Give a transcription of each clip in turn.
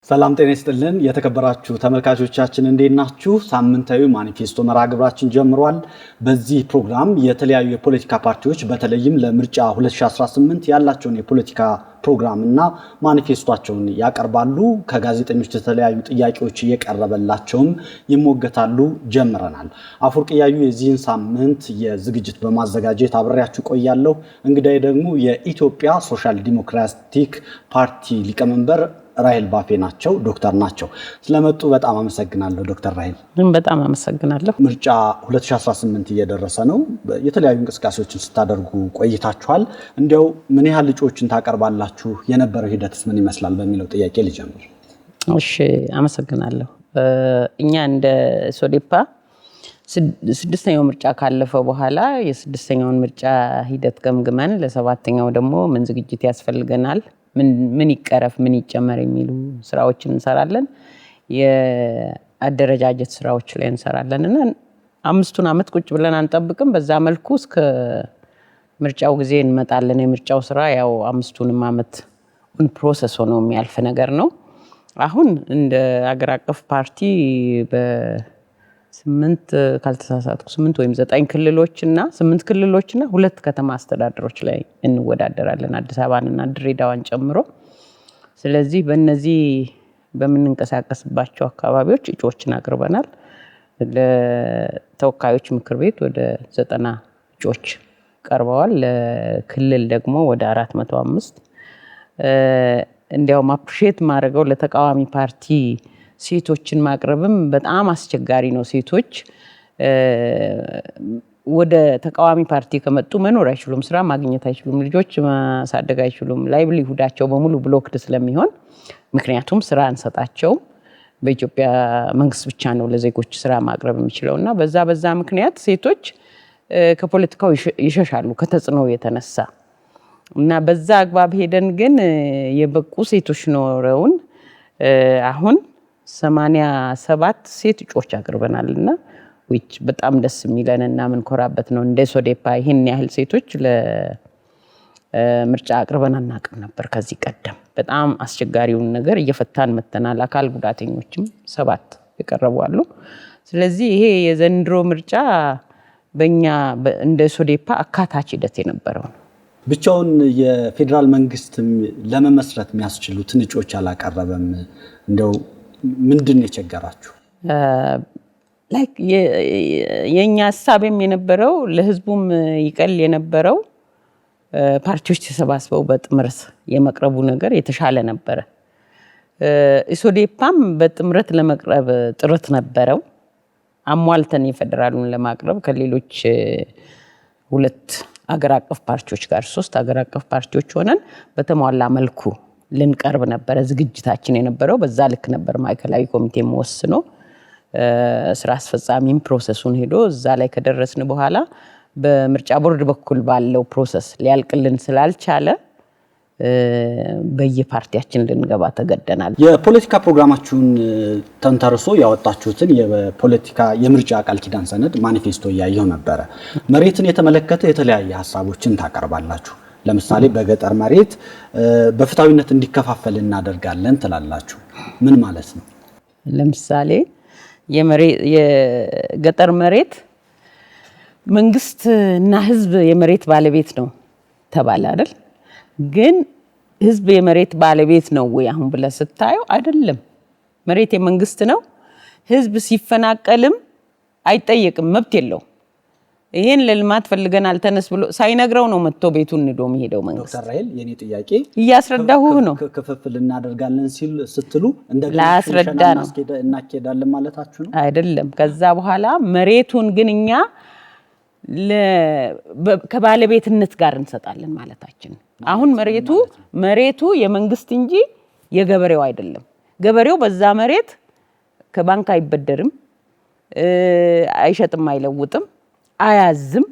ሰላም ጤና ይስጥልን የተከበራችሁ ተመልካቾቻችን እንዴት ናችሁ? ሳምንታዊ ማኒፌስቶ መርሃ ግብራችን ጀምሯል። በዚህ ፕሮግራም የተለያዩ የፖለቲካ ፓርቲዎች በተለይም ለምርጫ 2018 ያላቸውን የፖለቲካ ፕሮግራምና ማኒፌስቶአቸውን ያቀርባሉ። ከጋዜጠኞች የተለያዩ ጥያቄዎች እየቀረበላቸውም ይሞገታሉ። ጀምረናል። አፈወርቅ ያዩ የዚህን ሳምንት የዝግጅት በማዘጋጀት አብሬያችሁ ቆያለሁ። እንግዲህ ደግሞ የኢትዮጵያ ሶሻል ዲሞክራቲክ ፓርቲ ሊቀመንበር ራሄል ባፌ ናቸው። ዶክተር ናቸው። ስለመጡ በጣም አመሰግናለሁ ዶክተር ራሄል። በጣም አመሰግናለሁ። ምርጫ 2018 እየደረሰ ነው። የተለያዩ እንቅስቃሴዎችን ስታደርጉ ቆይታችኋል። እንዲያው ምን ያህል እጩዎችን ታቀርባላችሁ? የነበረው ሂደትስ ምን ይመስላል? በሚለው ጥያቄ ልጀምር። እሺ፣ አመሰግናለሁ። እኛ እንደ ሶዴፓ ስድስተኛው ምርጫ ካለፈ በኋላ የስድስተኛውን ምርጫ ሂደት ገምግመን ለሰባተኛው ደግሞ ምን ዝግጅት ያስፈልገናል፣ ምን ይቀረፍ፣ ምን ይጨመር የሚሉ ስራዎችን እንሰራለን። የአደረጃጀት ስራዎች ላይ እንሰራለን እና 5 ዓመት ቁጭ ብለን አንጠብቅም። በዛ መልኩ እስከ ምርጫው ጊዜ እንመጣለን። የምርጫው ስራ ያው 5 ዓመት ፕሮሰስ ሆኖ የሚያልፍ ነገር ነው። አሁን እንደ አገር አቀፍ ፓርቲ በ8 ካልተሳሳትኩ 8 ወይም 9 ክልሎችና 8 ክልሎችና 2 ከተማ አስተዳደሮች ላይ እንወዳደራለን፣ አዲስ አበባንና ድሬዳዋን ጨምሮ። ስለዚህ በእነዚህ በምንንቀሳቀስባቸው አካባቢዎች እጩዎችን አቅርበናል። ለተወካዮች ምክር ቤት ወደ 90 እጩዎች ቀርበዋል። ለክልል ደግሞ ወደ 405። እንዲያውም አፕሪሼት ማድረገው ለተቃዋሚ ፓርቲ ሴቶችን ማቅረብም በጣም አስቸጋሪ ነው። ሴቶች ወደ ተቃዋሚ ፓርቲ ከመጡ መኖር አይችሉም፣ ስራ ማግኘት አይችሉም፣ ልጆች ማሳደግ አይችሉም። ላይቭሊሁዳቸው በሙሉ ብሎክድ ስለሚሆን፣ ምክንያቱም ስራ አንሰጣቸው። በኢትዮጵያ መንግስት ብቻ ነው ለዜጎች ስራ ማቅረብ የሚችለው እና በዛ ምክንያት ሴቶች ከፖለቲካው ይሸሻሉ ከተጽዕኖ የተነሳ እና በዛ አግባብ ሄደን ግን የበቁ ሴቶች ኖረውን አሁን 87 ሴት እጩዎች አቅርበናልና በጣም ደስ የሚለንና ምንኮራበት ነው። እንደ ሶዴፓ ይህን ያህል ሴቶች ለምርጫ አቅርበን አናውቅም ነበር ከዚህ ቀደም። በጣም አስቸጋሪውን ነገር እየፈታን መተናል። አካል ጉዳተኞችም 7 የቀረቡ አሉ። ስለዚህ ይሄ የዘንድሮ ምርጫ በእኛ እንደ ሶዴፓ አካታች ሂደት የነበረው ነው። ብቻውን የፌዴራል መንግስት ለመመስረት የሚያስችሉትን እጩዎች አላቀረበም። እንደው ምንድን ነው የቸገራችሁ? የኛ ሀሳብም የነበረው ለህዝቡም ይቀል የነበረው ፓርቲዎች ተሰባስበው በጥምረት የመቅረቡ ነገር የተሻለ ነበረ። ሶዴፓም በጥምረት ለመቅረብ ጥረት ነበረው። አሟልተን የፌዴራሉን ለማቅረብ ከሌሎች 2 አገር አቀፍ ፓርቲዎች ጋር 3 አገር አቀፍ ፓርቲዎች ሆነን በተሟላ መልኩ ልንቀርብ ነበረ ዝግጅታችን የነበረው። በዛ ልክ ነበር ማዕከላዊ ኮሚቴ ወስኖ ስራ አስፈጻሚም ፕሮሰሱን ሄዶ እዛ ላይ ከደረስን በኋላ በምርጫ ቦርድ በኩል ባለው ፕሮሰስ ሊያልቅልን ስላልቻለ በየፓርቲያችን ልንገባ ተገደናል። የፖለቲካ ፕሮግራማችሁን ተንተርሶ ያወጣችሁትን የፖለቲካ የምርጫ ቃል ኪዳን ሰነድ ማኒፌስቶ እያየሁ ነበረ። መሬትን የተመለከተ የተለያየ ሀሳቦችን ታቀርባላችሁ። ለምሳሌ በገጠር መሬት በፍትሃዊነት እንዲከፋፈል እናደርጋለን ትላላችሁ። ምን ማለት ነው? ለምሳሌ የገጠር መሬት መንግስትና ህዝብ የመሬት ባለቤት ነው ተባለ አይደል? ግን ህዝብ የመሬት ባለቤት ነው ወይ አሁን ብለህ ስታየው አይደለም። መሬት የመንግስት ነው። ህዝብ ሲፈናቀልም አይጠየቅም፣ መብት የለውም። ይሄን ለልማት ፈልገናል ተነስ ብሎ ሳይነግረው ነው መጥቶ ቤቱን ንዶ የሚሄደው መንግስት። ዶክተር ራሄል የኔ ጥያቄ እያስረዳሁህ ነው። ክፍፍል እናደርጋለን ስትሉ ላስረዳ ነው እናኬዳለን ማለታችሁ ነው አይደለም? ከዛ በኋላ መሬቱን ግን እኛ ከባለቤትነት ጋር እንሰጣለን ማለታችን። አሁን መሬቱ የመንግስት እንጂ የገበሬው አይደለም። ገበሬው በዛ መሬት ከባንክ አይበደርም፣ አይሸጥም፣ አይለውጥም፣ አያዝም።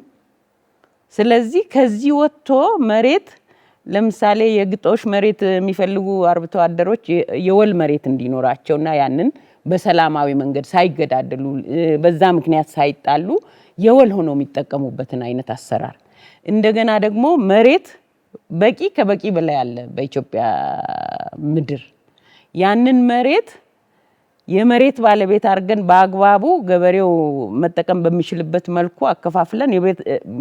ስለዚህ ከዚህ ወጥቶ መሬት ለምሳሌ የግጦሽ መሬት የሚፈልጉ አርብቶ አደሮች የወል መሬት እንዲኖራቸውና ያንን በሰላማዊ መንገድ ሳይገዳደሉ በዛ ምክንያት ሳይጣሉ የወል ሆኖ የሚጠቀሙበትን አይነት አሰራር። እንደገና ደግሞ መሬት በቂ ከበቂ በላይ አለ በኢትዮጵያ ምድር። ያንን መሬት የመሬት ባለቤት አድርገን በአግባቡ ገበሬው መጠቀም በሚችልበት መልኩ አከፋፍለን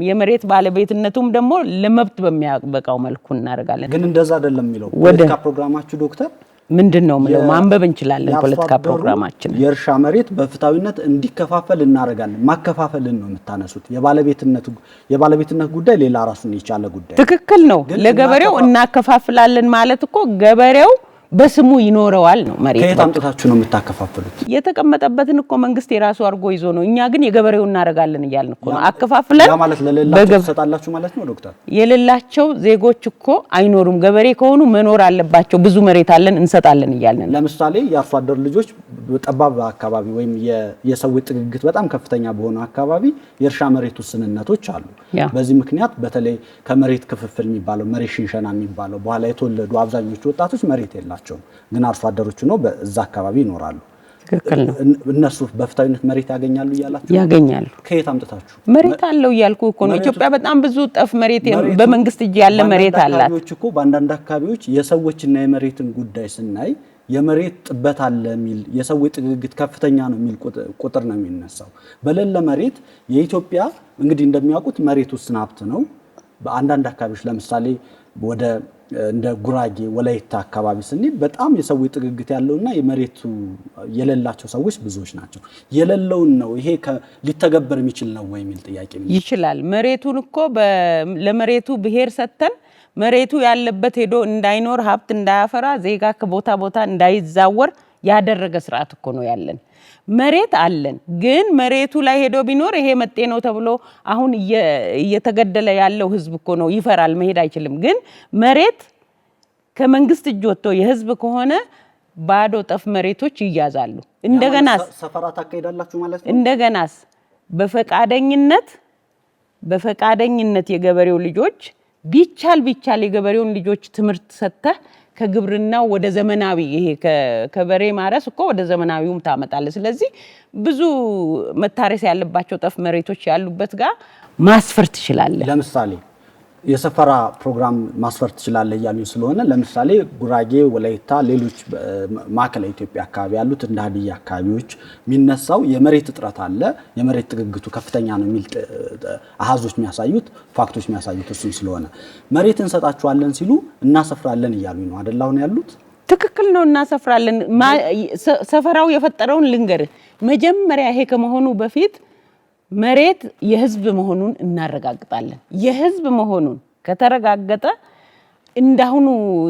የመሬት ባለቤትነቱም ደግሞ ለመብት በሚያበቃው መልኩ እናደርጋለን። ግን እንደዛ አይደለም የሚለው ፖለቲካ ፕሮግራማችሁ ዶክተር ምንድነው ማለት ማንበብ እንችላለን። ፖለቲካ ፕሮግራማችን የእርሻ መሬት በፍታዊነት እንዲከፋፈል እናደርጋለን። ማከፋፈልን ነው የምታነሱት። የባለቤትነት ጉዳይ ሌላ ራሱን የቻለ ጉዳይ ትክክል ነው። ለገበሬው እናከፋፍላለን ማለት እኮ ገበሬው በስሙ ይኖረዋል ነው መሬት። ከየት አምጥታችሁ ነው የምታከፋፍሉት? የተቀመጠበትን እኮ መንግስት የራሱ አርጎ ይዞ ነው። እኛ ግን የገበሬው እናረጋለን ይያልን እኮ ነው። አከፋፍለን ያ ማለት ለሌላቸው ተሰጣላችሁ ማለት ነው ዶክተር? የሌላቸው ዜጎች እኮ አይኖሩም። ገበሬ ከሆኑ መኖር አለባቸው። ብዙ መሬት አለን እንሰጣለን ይያልን። ለምሳሌ የአርሶ አደር ልጆች ጠባብ አካባቢ ወይም የሰዎች ጥግግት በጣም ከፍተኛ በሆነ አካባቢ የእርሻ መሬት ውስንነቶች አሉ። በዚህ ምክንያት በተለይ ከመሬት ክፍፍል የሚባለው መሬት ሽንሸና የሚባለው በኋላ የተወለዱ አብዛኞቹ ወጣቶች መሬት የላቸው ግን አርሶ አደሮች ነው በዛ አካባቢ ይኖራሉ። ትክክል ነው። እነሱ በፍታዊነት መሬት ያገኛሉ ይያላችሁ? ያገኛሉ። ከየት አምጥታችሁ? መሬት አለው ይያልኩ እኮ ነው። ኢትዮጵያ በጣም ብዙ ጠፍ መሬት በመንግስት እጅ ያለ መሬት አላት። በአንዳንድ አካባቢዎች የሰዎችና የመሬትን ጉዳይ ስናይ የመሬት ጥበት አለ የሚል የሰዎች ጥግግት ከፍተኛ ነው የሚል ቁጥር ነው የሚነሳው። በሌለ መሬት የኢትዮጵያ እንግዲህ እንደሚያውቁት መሬት ውስን ሀብት ነው። በአንዳንድ አካባቢዎች ለምሳሌ ወደ እንደ ጉራጌ ወላይታ አካባቢ ስንል በጣም የሰዎች ጥግግት ያለውና የመሬቱ የሌላቸው ሰዎች ብዙዎች ናቸው። የሌለውን ነው ይሄ ሊተገበር የሚችል ነው ወይ የሚል ጥያቄ ይችላል። መሬቱን እኮ ለመሬቱ ብሔር ሰተን መሬቱ ያለበት ሄዶ እንዳይኖር ሀብት እንዳያፈራ ዜጋ ከቦታ ቦታ እንዳይዛወር ያደረገ ስርዓት እኮ ነው ያለን። መሬት አለን ግን መሬቱ ላይ ሄዶ ቢኖር ይሄ መጤ ነው ተብሎ አሁን እየተገደለ ያለው ህዝብ እኮ ነው ይፈራል፣ መሄድ አይችልም። ግን መሬት ከመንግስት እጅ ወጥቶ የህዝብ ከሆነ ባዶ ጠፍ መሬቶች ይያዛሉ። እንደገናስ ሰፈራ ታካይዳላችሁ ማለት ነው። እንደገናስ በፈቃደኝነት የገበሬው ልጆች ቢቻል የገበሬውን ልጆች ትምህርት ሰጥተህ ከግብርናው ወደ ዘመናዊ ይሄ ከበሬ ማረስ እኮ ወደ ዘመናዊውም ታመጣለህ። ስለዚህ ብዙ መታረስ ያለባቸው ጠፍ መሬቶች ያሉበት ጋር ማስፈር ትችላለህ። ለምሳሌ የሰፈራ ፕሮግራም ማስፈር ትችላለህ እያሉኝ ስለሆነ ለምሳሌ ጉራጌ፣ ወላይታ፣ ሌሎች ማዕከላዊ ኢትዮጵያ አካባቢ ያሉት እንደ ሀዲያ አካባቢዎች የሚነሳው የመሬት እጥረት አለ፣ የመሬት ጥግግቱ ከፍተኛ ነው የሚል አሃዞች የሚያሳዩት ፋክቶች የሚያሳዩት እሱን ስለሆነ መሬት እንሰጣቸዋለን ሲሉ እናሰፍራለን እያሉኝ ነው አይደል አሁን ያሉት? ትክክል ነው። እናሰፍራለን። ሰፈራው የፈጠረውን ልንገር። መጀመሪያ ይሄ ከመሆኑ በፊት መሬት የህዝብ መሆኑን እናረጋግጣለን። የህዝብ መሆኑን ከተረጋገጠ እንዳሁኑ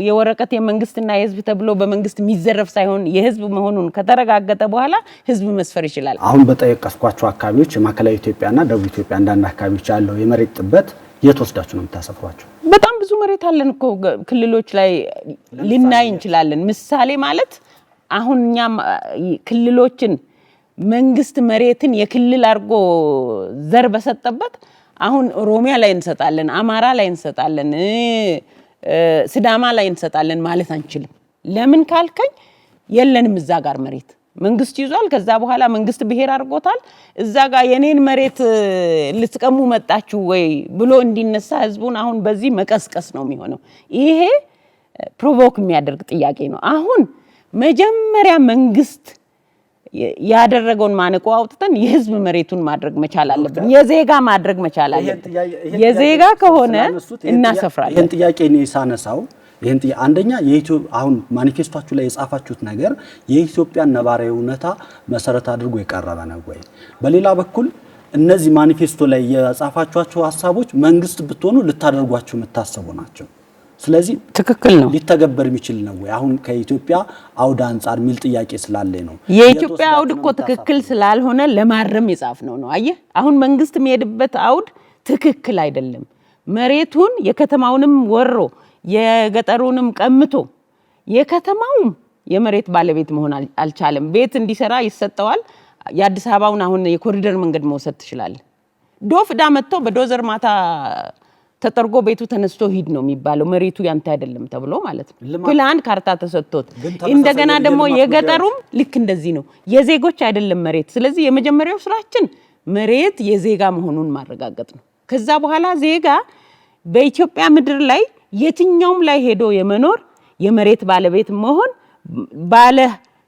የወረቀት የመንግስትና የህዝብ ተብሎ በመንግስት የሚዘረፍ ሳይሆን የህዝብ መሆኑን ከተረጋገጠ በኋላ ህዝብ መስፈር ይችላል። አሁን በጠየቀስኳቸው አካባቢዎች የማዕከላዊ ኢትዮጵያና ደቡብ ኢትዮጵያ አንዳንድ አካባቢዎች ያለው የመሬት ጥበት የት ወስዳችሁ ነው የምታሰፍሯቸው? በጣም ብዙ መሬት አለን እኮ ክልሎች ላይ ልናይ እንችላለን። ምሳሌ ማለት አሁን እኛም ክልሎችን መንግስት መሬትን የክልል አርጎ ዘር በሰጠበት አሁን ኦሮሚያ ላይ እንሰጣለን፣ አማራ ላይ እንሰጣለን፣ ሲዳማ ላይ እንሰጣለን ማለት አንችልም። ለምን ካልከኝ የለንም እዛ ጋር መሬት መንግስት ይዟል። ከዛ በኋላ መንግስት ብሔር አድርጎታል። እዛ ጋር የኔን መሬት ልትቀሙ መጣችሁ ወይ ብሎ እንዲነሳ ህዝቡን አሁን በዚህ መቀስቀስ ነው የሚሆነው። ይሄ ፕሮቮክ የሚያደርግ ጥያቄ ነው። አሁን መጀመሪያ መንግስት ያደረገውን ማነቆ አውጥተን የህዝብ መሬቱን ማድረግ መቻል አለብን። የዜጋ ማድረግ መቻል አለብን። የዜጋ ከሆነ እናሰፍራለን። ይሄን ጥያቄ ነው ሳነሳው። አንደኛ አሁን ማኒፌስቶአችሁ ላይ የጻፋችሁት ነገር የኢትዮጵያን ነባራዊ ሁኔታ መሰረት አድርጎ የቀረበ ነው ወይ? በሌላ በኩል እነዚህ ማኒፌስቶ ላይ የጻፋችኋቸው ሐሳቦች መንግስት ብትሆኑ ልታደርጓቸው የምታሰቡ ናቸው። ስለዚህ ትክክል ነው ሊተገበር የሚችል ነው ወይ? አሁን ከኢትዮጵያ አውድ አንፃር ሚል ጥያቄ ስላለኝ ነው። የኢትዮጵያ አውድ እኮ ትክክል ስላልሆነ ለማረም የጻፍነው ነው። አየህ አሁን መንግስት የሚሄድበት አውድ ትክክል አይደለም። መሬቱን የከተማውንም ወሮ የገጠሩንም ቀምቶ የከተማውም የመሬት ባለቤት መሆን አልቻለም። ቤት እንዲሰራ ይሰጠዋል። የአዲስ አበባውን አሁን የኮሪደር መንገድ መውሰድ ትችላለህ። ዶፍዳ መጥቶ በዶዘር ማታ ተጠርጎ ቤቱ ተነስቶ ሂድ ነው የሚባለው። መሬቱ ያንተ አይደለም ተብሎ ማለት ነው። ፕላን ካርታ ተሰጥቶት እንደገና ደግሞ የገጠሩም ልክ እንደዚህ ነው። የዜጎች አይደለም መሬት። ስለዚህ የመጀመሪያው ስራችን መሬት የዜጋ መሆኑን ማረጋገጥ ነው። ከዛ በኋላ ዜጋ በኢትዮጵያ ምድር ላይ የትኛውም ላይ ሄዶ የመኖር የመሬት ባለቤት መሆን ባለ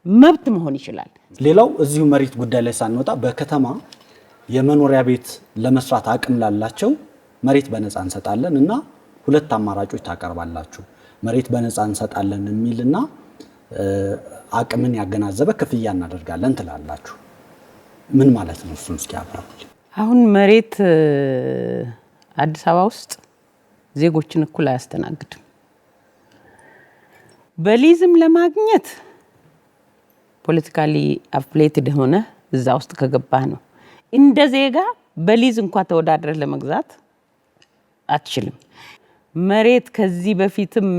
መብት መሆን ይችላል። ሌላው እዚሁ መሬት ጉዳይ ላይ ሳንወጣ በከተማ የመኖሪያ ቤት ለመስራት አቅም ላላቸው መሬት በነፃ እንሰጣለን እና ሁለት አማራጮች ታቀርባላችሁ። መሬት በነፃ እንሰጣለን የሚልና አቅምን ያገናዘበ ክፍያ እናደርጋለን ትላላችሁ። ምን ማለት ነው? እሱን እስኪ አብራሩልኝ። አሁን መሬት አዲስ አበባ ውስጥ ዜጎችን እኩል አያስተናግድም። በሊዝም ለማግኘት ፖለቲካሊ አፍሌትድ ሆነ እዛ ውስጥ ከገባህ ነው። እንደ ዜጋ በሊዝ እንኳን ተወዳድረህ ለመግዛት አትችልም። መሬት ከዚህ በፊትም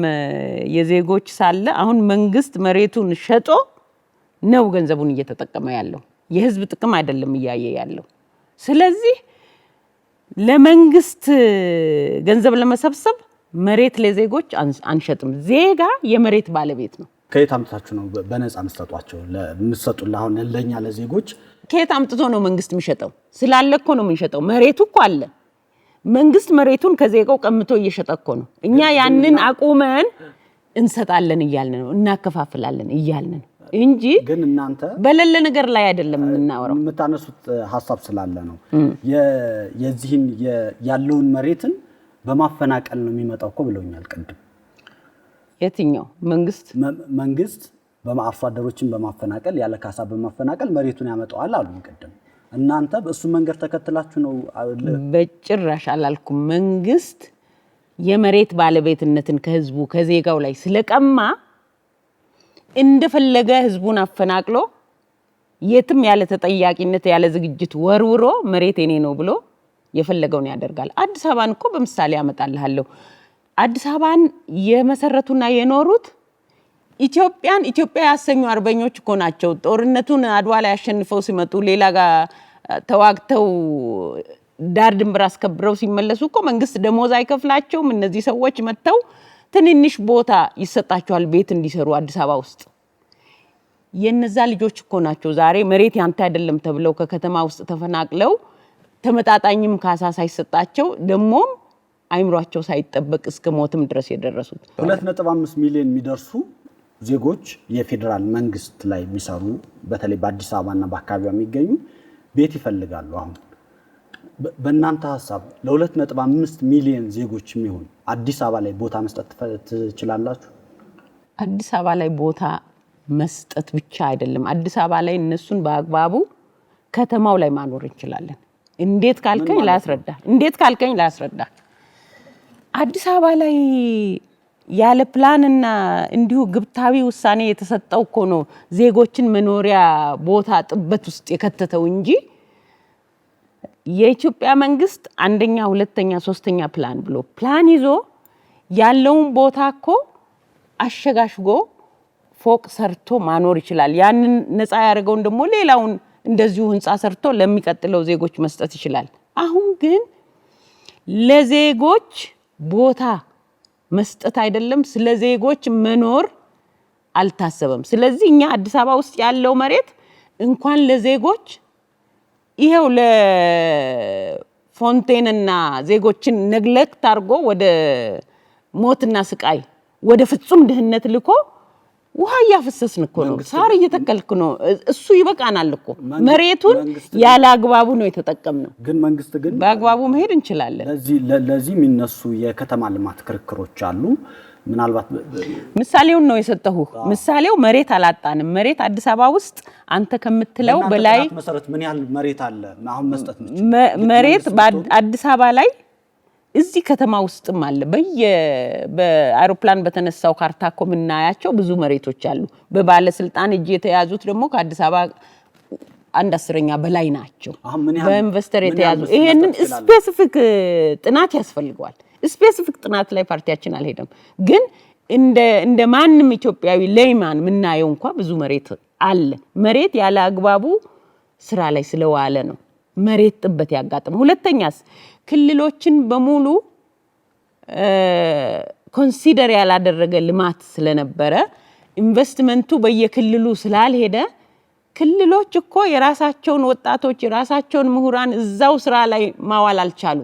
የዜጎች ሳለ አሁን መንግስት መሬቱን ሸጦ ነው ገንዘቡን እየተጠቀመ ያለው። የህዝብ ጥቅም አይደለም እያየ ያለው። ስለዚህ ለመንግስት ገንዘብ ለመሰብሰብ መሬት ለዜጎች አንሸጥም። ዜጋ የመሬት ባለቤት ነው። ከየት አምጥታችሁ ነው በነፃ መስጠቷቸው? ለምትሰጡላ አሁን ለኛ ለዜጎች ከየት አምጥቶ ነው መንግስት የሚሸጠው? ስላለ እኮ ነው የምንሸጠው። መሬቱ እኮ አለ። መንግስት መሬቱን ከዜጋው ቀምቶ እየሸጠ እኮ ነው። እኛ ያንን አቁመን እንሰጣለን እያልን ነው፣ እናከፋፍላለን እያልን ነው እንጂ ግን እናንተ በሌለ ነገር ላይ አይደለም የምናወራው። የምታነሱት ሐሳብ ስላለ ነው። የዚህን ያለውን መሬትን በማፈናቀል ነው የሚመጣው እኮ ብለውኛል ቅድም። የትኛው መንግስት በአርሶ አደሮችን በማፈናቀል ያለ ካሳ በማፈናቀል መሬቱን ያመጣዋል አሉ ቅድም። እናንተ በእሱ መንገድ ተከትላችሁ ነው? በጭራሽ አላልኩም። መንግስት የመሬት ባለቤትነትን ከህዝቡ ከዜጋው ላይ ስለቀማ እንደፈለገ ህዝቡን አፈናቅሎ የትም ያለ ተጠያቂነት ያለ ዝግጅት ወርውሮ መሬት የኔ ነው ብሎ የፈለገውን ያደርጋል። አዲስ አበባን እኮ በምሳሌ አመጣልሃለሁ። አዲስ አበባን የመሰረቱና የኖሩት ኢትዮጵያ ያሰኙ አርበኞች እኮ ናቸው። ጦርነቱን አድዋ ላይ አሸንፈው ሲመጡ ሌላ ጋር ተዋግተው ዳር ድንበር አስከብረው ሲመለሱ እኮ መንግስት ደሞዝ አይከፍላቸውም። እነዚህ ሰዎች መጥተው ትንንሽ ቦታ ይሰጣቸዋል ቤት እንዲሰሩ አዲስ አበባ ውስጥ። የነዛ ልጆች እኮ ናቸው ዛሬ መሬት ያንተ አይደለም ተብለው ከከተማ ውስጥ ተፈናቅለው ተመጣጣኝም ካሳ ሳይሰጣቸው ደሞም አይምሯቸው ሳይጠበቅ እስከ ሞትም ድረስ የደረሱት። 2.5 ሚሊዮን የሚደርሱ ዜጎች የፌደራል መንግስት ላይ የሚሰሩ በተለይ በአዲስ አበባና በአካባቢው የሚገኙ ቤት ይፈልጋሉ። አሁን በእናንተ ሐሳብ ለ2.5 ሚሊዮን ዜጎች የሚሆን አዲስ አበባ ላይ ቦታ መስጠት ትችላላችሁ? አዲስ አበባ ላይ ቦታ መስጠት ብቻ አይደለም፣ አዲስ አበባ ላይ እነሱን በአግባቡ ከተማው ላይ ማኖር እንችላለን። እንዴት ካልከኝ ላስረዳ። አዲስ አበባ ላይ ያለ ፕላንና እንዲሁ ግብታዊ ውሳኔ የተሰጠው እኮ ነው ዜጎችን መኖሪያ ቦታ ጥበት ውስጥ የከተተው እንጂ የኢትዮጵያ መንግስት አንደኛ፣ ሁለተኛ፣ ሶስተኛ ፕላን ብሎ ፕላን ይዞ ያለውን ቦታ እኮ አሸጋሽጎ ፎቅ ሰርቶ ማኖር ይችላል። ያንን ነፃ ያደርገውን ደግሞ ሌላውን እንደዚሁ ህንፃ ሰርቶ ለሚቀጥለው ዜጎች መስጠት ይችላል። አሁን ግን ለዜጎች ቦታ መስጠት አይደለም፣ ስለ ዜጎች መኖር አልታሰበም። ስለዚህ እኛ አዲስ አበባ ውስጥ ያለው መሬት እንኳን ለዜጎች ይሄው ለፎንቴንና ዜጎችን ነግለክት አድርጎ ወደ ሞትና ስቃይ ወደ ፍጹም ድህነት ልኮ ውሃ እያፈሰስን እኮ ነው፣ ሳር እየተከልክ ነው። እሱ ይበቃናል እኮ። መሬቱን ያለ አግባቡ ነው የተጠቀምነው። ግን መንግስት ግን በአግባቡ መሄድ እንችላለን። ለዚህ የሚነሱ የከተማ ልማት ክርክሮች አሉ። ምናልባት ምሳሌውን ነው የሰጠሁ። ምሳሌው መሬት አላጣንም። መሬት አዲስ አበባ ውስጥ አንተ ከምትለው በላይ መሰረት ምን ያህል መሬት አለ አሁን መስጠት ነው? መሬት በአዲስ አበባ ላይ እዚህ ከተማ ውስጥም አለ። በአውሮፕላን በተነሳው ካርታ እኮ የምናያቸው ብዙ መሬቶች አሉ። በባለስልጣን እጅ የተያዙት ደግሞ ከአዲስ አበባ 1/10 በላይ ናቸው በኢንቨስተር የተያዙ። ይሄንን ስፔሲፊክ ጥናት ያስፈልገዋል። ስፔሲፊክ ጥናት ላይ ፓርቲያችን አልሄደም። ግን እንደ ማንም ኢትዮጵያዊ ሌይማን የምናየው እንኳን ብዙ መሬት አለ። መሬት ያለ አግባቡ ስራ ላይ ስለዋለ ነው መሬት ጥበት ያጋጥመው። ሁለተኛስ ክልሎችን በሙሉ ኮንሲደር ያላደረገ ልማት ስለነበረ ኢንቨስትመንቱ በየክልሉ ስላልሄደ ክልሎች እኮ የራሳቸውን ወጣቶች የራሳቸውን ምሁራን እዛው ስራ ላይ ማዋል አልቻሉ።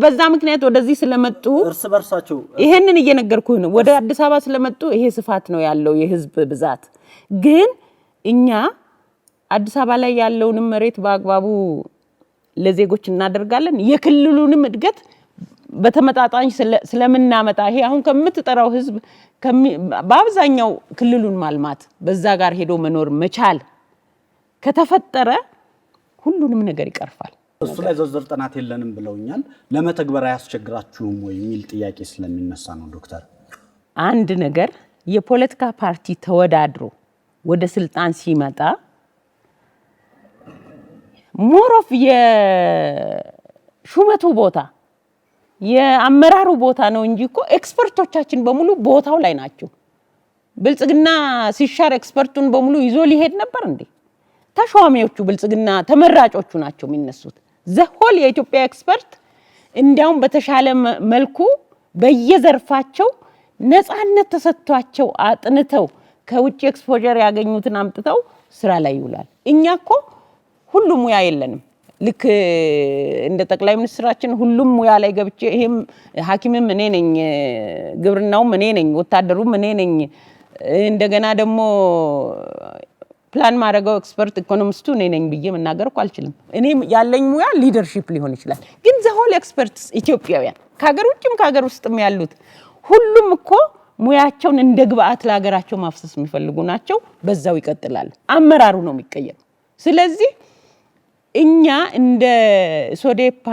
በዛ ምክንያት ወደዚህ ስለመጡ እርስ በርሳቸው ይሄንን እየነገርኩህ ነው። ወደ አዲስ አበባ ስለመጡ ይሄ ስፋት ነው ያለው የህዝብ ብዛት። ግን እኛ አዲስ አበባ ላይ ያለውንም መሬት በአግባቡ ለዜጎች እናደርጋለን። የክልሉንም እድገት በተመጣጣኝ ስለምናመጣ ይሄ አሁን ከምትጠራው ህዝብ በአብዛኛው ክልሉን ማልማት በዛ ጋር ሄዶ መኖር መቻል ከተፈጠረ ሁሉንም ነገር ይቀርፋል። እሱ ላይ ዝርዝር ጥናት የለንም ብለውኛል። ለመተግበር አያስቸግራችሁም ወይ የሚል ጥያቄ ስለሚነሳ ነው ዶክተር። አንድ ነገር የፖለቲካ ፓርቲ ተወዳድሮ ወደ ስልጣን ሲመጣ ሞሮፍ የሹመቱ ቦታ የአመራሩ ቦታ ነው እንጂ እኮ ኤክስፐርቶቻችን በሙሉ ቦታው ላይ ናቸው። ብልጽግና ሲሻር ኤክስፐርቱን በሙሉ ይዞ ሊሄድ ነበር እንዴ? ተሿሚዎቹ ብልጽግና ተመራጮቹ ናቸው የሚነሱት። ዘሆል የኢትዮጵያ ኤክስፐርት እንዲያውም በተሻለ መልኩ በየዘርፋቸው ነፃነት ተሰጥቷቸው አጥንተው ከውጭ ኤክስፖዠር ያገኙትን አምጥተው ስራ ላይ ይውላል። እኛ እኮ ሁሉም ሙያ የለንም። ልክ እንደ ጠቅላይ ሚኒስትራችን ሁሉም ሙያ ላይ ገብቼ ይሄም ሐኪምም እኔ ነኝ፣ ግብርናውም እኔ ነኝ፣ ወታደሩም እኔ ነኝ፣ እንደገና ደግሞ ፕላን ማድረገው ኤክስፐርት ኢኮኖሚስቱ እኔ ነኝ ብዬ መናገር እኮ አልችልም። እኔ ያለኝ ሙያ ሊደርሺፕ ሊሆን ይችላል። ግን ዘሆል ኤክስፐርትስ ኢትዮጵያውያን ከሀገር ውጭም ከሀገር ውስጥም ያሉት ሁሉም እኮ ሙያቸውን እንደ ግብአት ለሀገራቸው ማፍሰስ የሚፈልጉ ናቸው። በዛው ይቀጥላሉ። አመራሩ ነው የሚቀየረው። ስለዚህ እኛ እንደ ሶዴፓ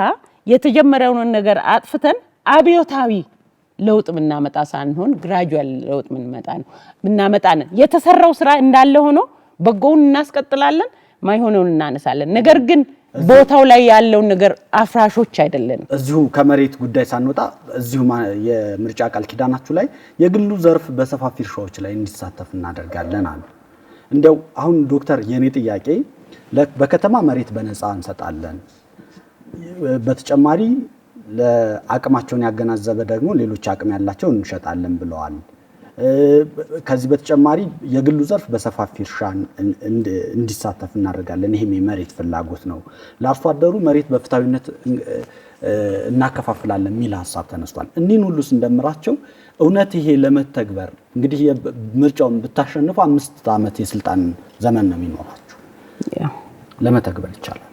የተጀመረውን ነገር አጥፍተን አብዮታዊ ለውጥ ምናመጣ ሳንሆን ግራጁዋል ለውጥ ምናመጣ ነን። የተሰራው ስራ እንዳለ ሆኖ በጎውን እናስቀጥላለን፣ ማይሆነውን እናነሳለን። ነገር ግን ቦታው ላይ ያለው ነገር አፍራሾች አይደለንም። እዚሁ ከመሬት ጉዳይ ሳንወጣ እዚሁ የምርጫ ቃል ኪዳናችሁ ላይ የግሉ ዘርፍ በሰፋፊ እርሻዎች ላይ እንዲሳተፍ እናደርጋለን አሉ። እንደው አሁን ዶክተር የኔ ጥያቄ በከተማ መሬት በነፃ እንሰጣለን፣ በተጨማሪ ለአቅማቸውን ያገናዘበ ደግሞ ሌሎች አቅም ያላቸው እንሸጣለን ብለዋል። ከዚህ በተጨማሪ የግሉ ዘርፍ በሰፋፊ እርሻ እንዲሳተፍ እናደርጋለን፣ ይሄም የመሬት ፍላጎት ነው፣ ለአርሶ አደሩ መሬት በፍትሃዊነት እናከፋፍላለን የሚል ሀሳብ ተነስቷል። እኒህን ሁሉ ስንደምራቸው እውነት ይሄ ለመተግበር እንግዲህ ምርጫውን ብታሸንፉ 5 ዓመት የስልጣን ዘመን ነው የሚኖራችሁ፣ ለመተግበር ይቻላል።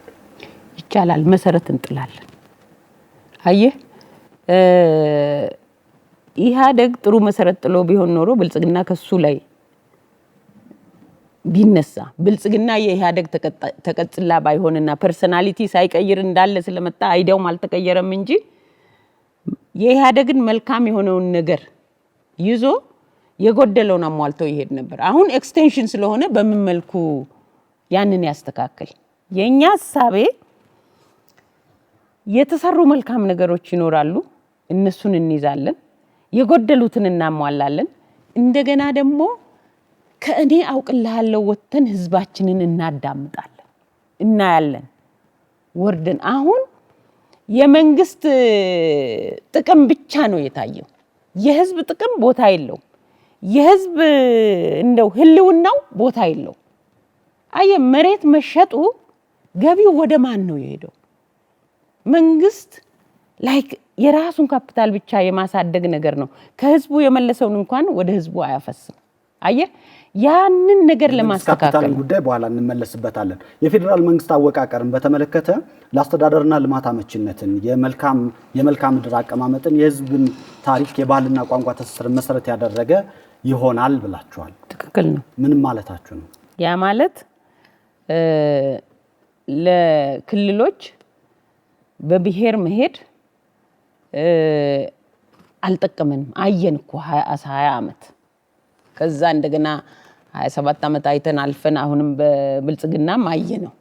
መሰረት እንጥላለን። አየህ ኢህአዴግ ጥሩ መሰረት ጥሎ ቢሆን ኖሮ ብልጽግና ከሱ ላይ ቢነሳ ብልጽግና የኢህአዴግ ተቀጽላ ባይሆንና ፐርሰናሊቲ ሳይቀይር እንዳለ ስለመጣ አይዲያውም አልተቀየረም እንጂ የኢህአዴግን መልካም የሆነውን ነገር ይዞ የጎደለውን አሟልቶ ይሄድ ነበር። አሁን ኤክስቴንሽን ስለሆነ በምን መልኩ ያንን ያስተካክል? የኛ ሐሳቤ የተሰሩ መልካም ነገሮች ይኖራሉ፣ እነሱን እንይዛለን፣ የጎደሉትን እናሟላለን። እንደገና ደግሞ ከእኔ አውቅልሃለሁ ወተን ህዝባችንን እናዳምጣለን፣ እናያለን ወርደን። አሁን የመንግስት ጥቅም ብቻ ነው የታየው። የህዝብ ጥቅም ቦታ የለው። የህዝብ እንደው ህልውናው ቦታ የለው። አየ መሬት መሸጡ ገቢው ወደ ማን ነው የሄደው? መንግስት ላይክ የራሱን ካፒታል ብቻ የማሳደግ ነገር ነው። ከህዝቡ የመለሰውን እንኳን ወደ ህዝቡ አያፈስም። አየ ያንን ነገር ለማስተካከል ጉዳይ በኋላ እንመለስበታለን። የፌደራል መንግስት አወቃቀርን በተመለከተ ለአስተዳደርና ልማት አመቺነትን የመልካም ምድር አቀማመጥን የህዝብን ታሪክ የባህልና ቋንቋ ትስስር መሰረት ያደረገ ይሆናል ብላችኋል። ትክክል ነው። ምን ማለታችሁ ነው? ያ ማለት ለክልሎች በብሔር መሄድ አልጠቀመንም። አየን እኮ 20 ዓመት ከዛ እንደገና 27 ዓመት አይተን አልፈን አሁንም በብልጽግናም አየነው።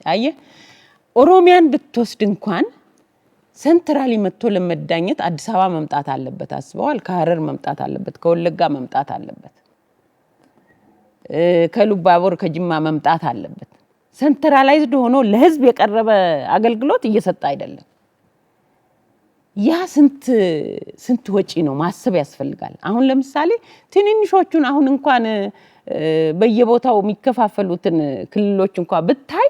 አየ ኦሮሚያን ብትወስድ እንኳን ሴንትራሊ መጥቶ ለመዳኘት አዲስ አበባ መምጣት አለበት። አስበዋል። ከሐረር መምጣት አለበት፣ ከወለጋ መምጣት አለበት፣ ከሉባቦር ከጅማ መምጣት አለበት። ሴንትራላይዝድ ሆኖ ለህዝብ የቀረበ አገልግሎት እየሰጠ አይደለም። ያ ስንት ወጪ ነው ማሰብ ያስፈልጋል። አሁን ለምሳሌ ትንንሾቹን አሁን እንኳን በየቦታው የሚከፋፈሉትን ክልሎች እንኳን ብታይ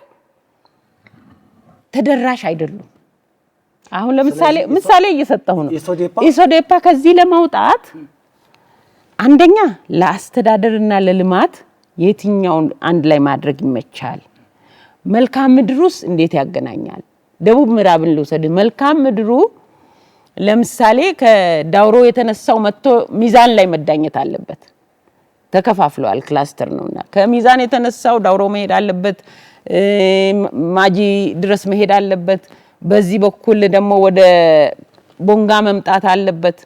ተደራሽ አይደሉም። አሁን ምሳሌ እየሰጠሁ ነው። ኢሶዴፓ ከዚህ ለማውጣት አንደኛ ለአስተዳደርና ለልማት የትኛውን አንድ ላይ ማድረግ ይመቻል? መልካም ምድሩስ እንዴት ያገናኛል? ደቡብ ምዕራብን ልውሰድ። መልካም ምድሩ ለምሳሌ ከዳውሮ የተነሳው መጥቶ ሚዛን ላይ መዳኘት አለበት። ተከፋፍሏል፣ ክላስተር ነውና ከሚዛን የተነሳው ዳውሮ መሄድ አለበት፣ ማጂ ድረስ መሄድ አለበት። በዚህ በኩል ደግሞ ወደ ቦንጋ መምጣት አለበት።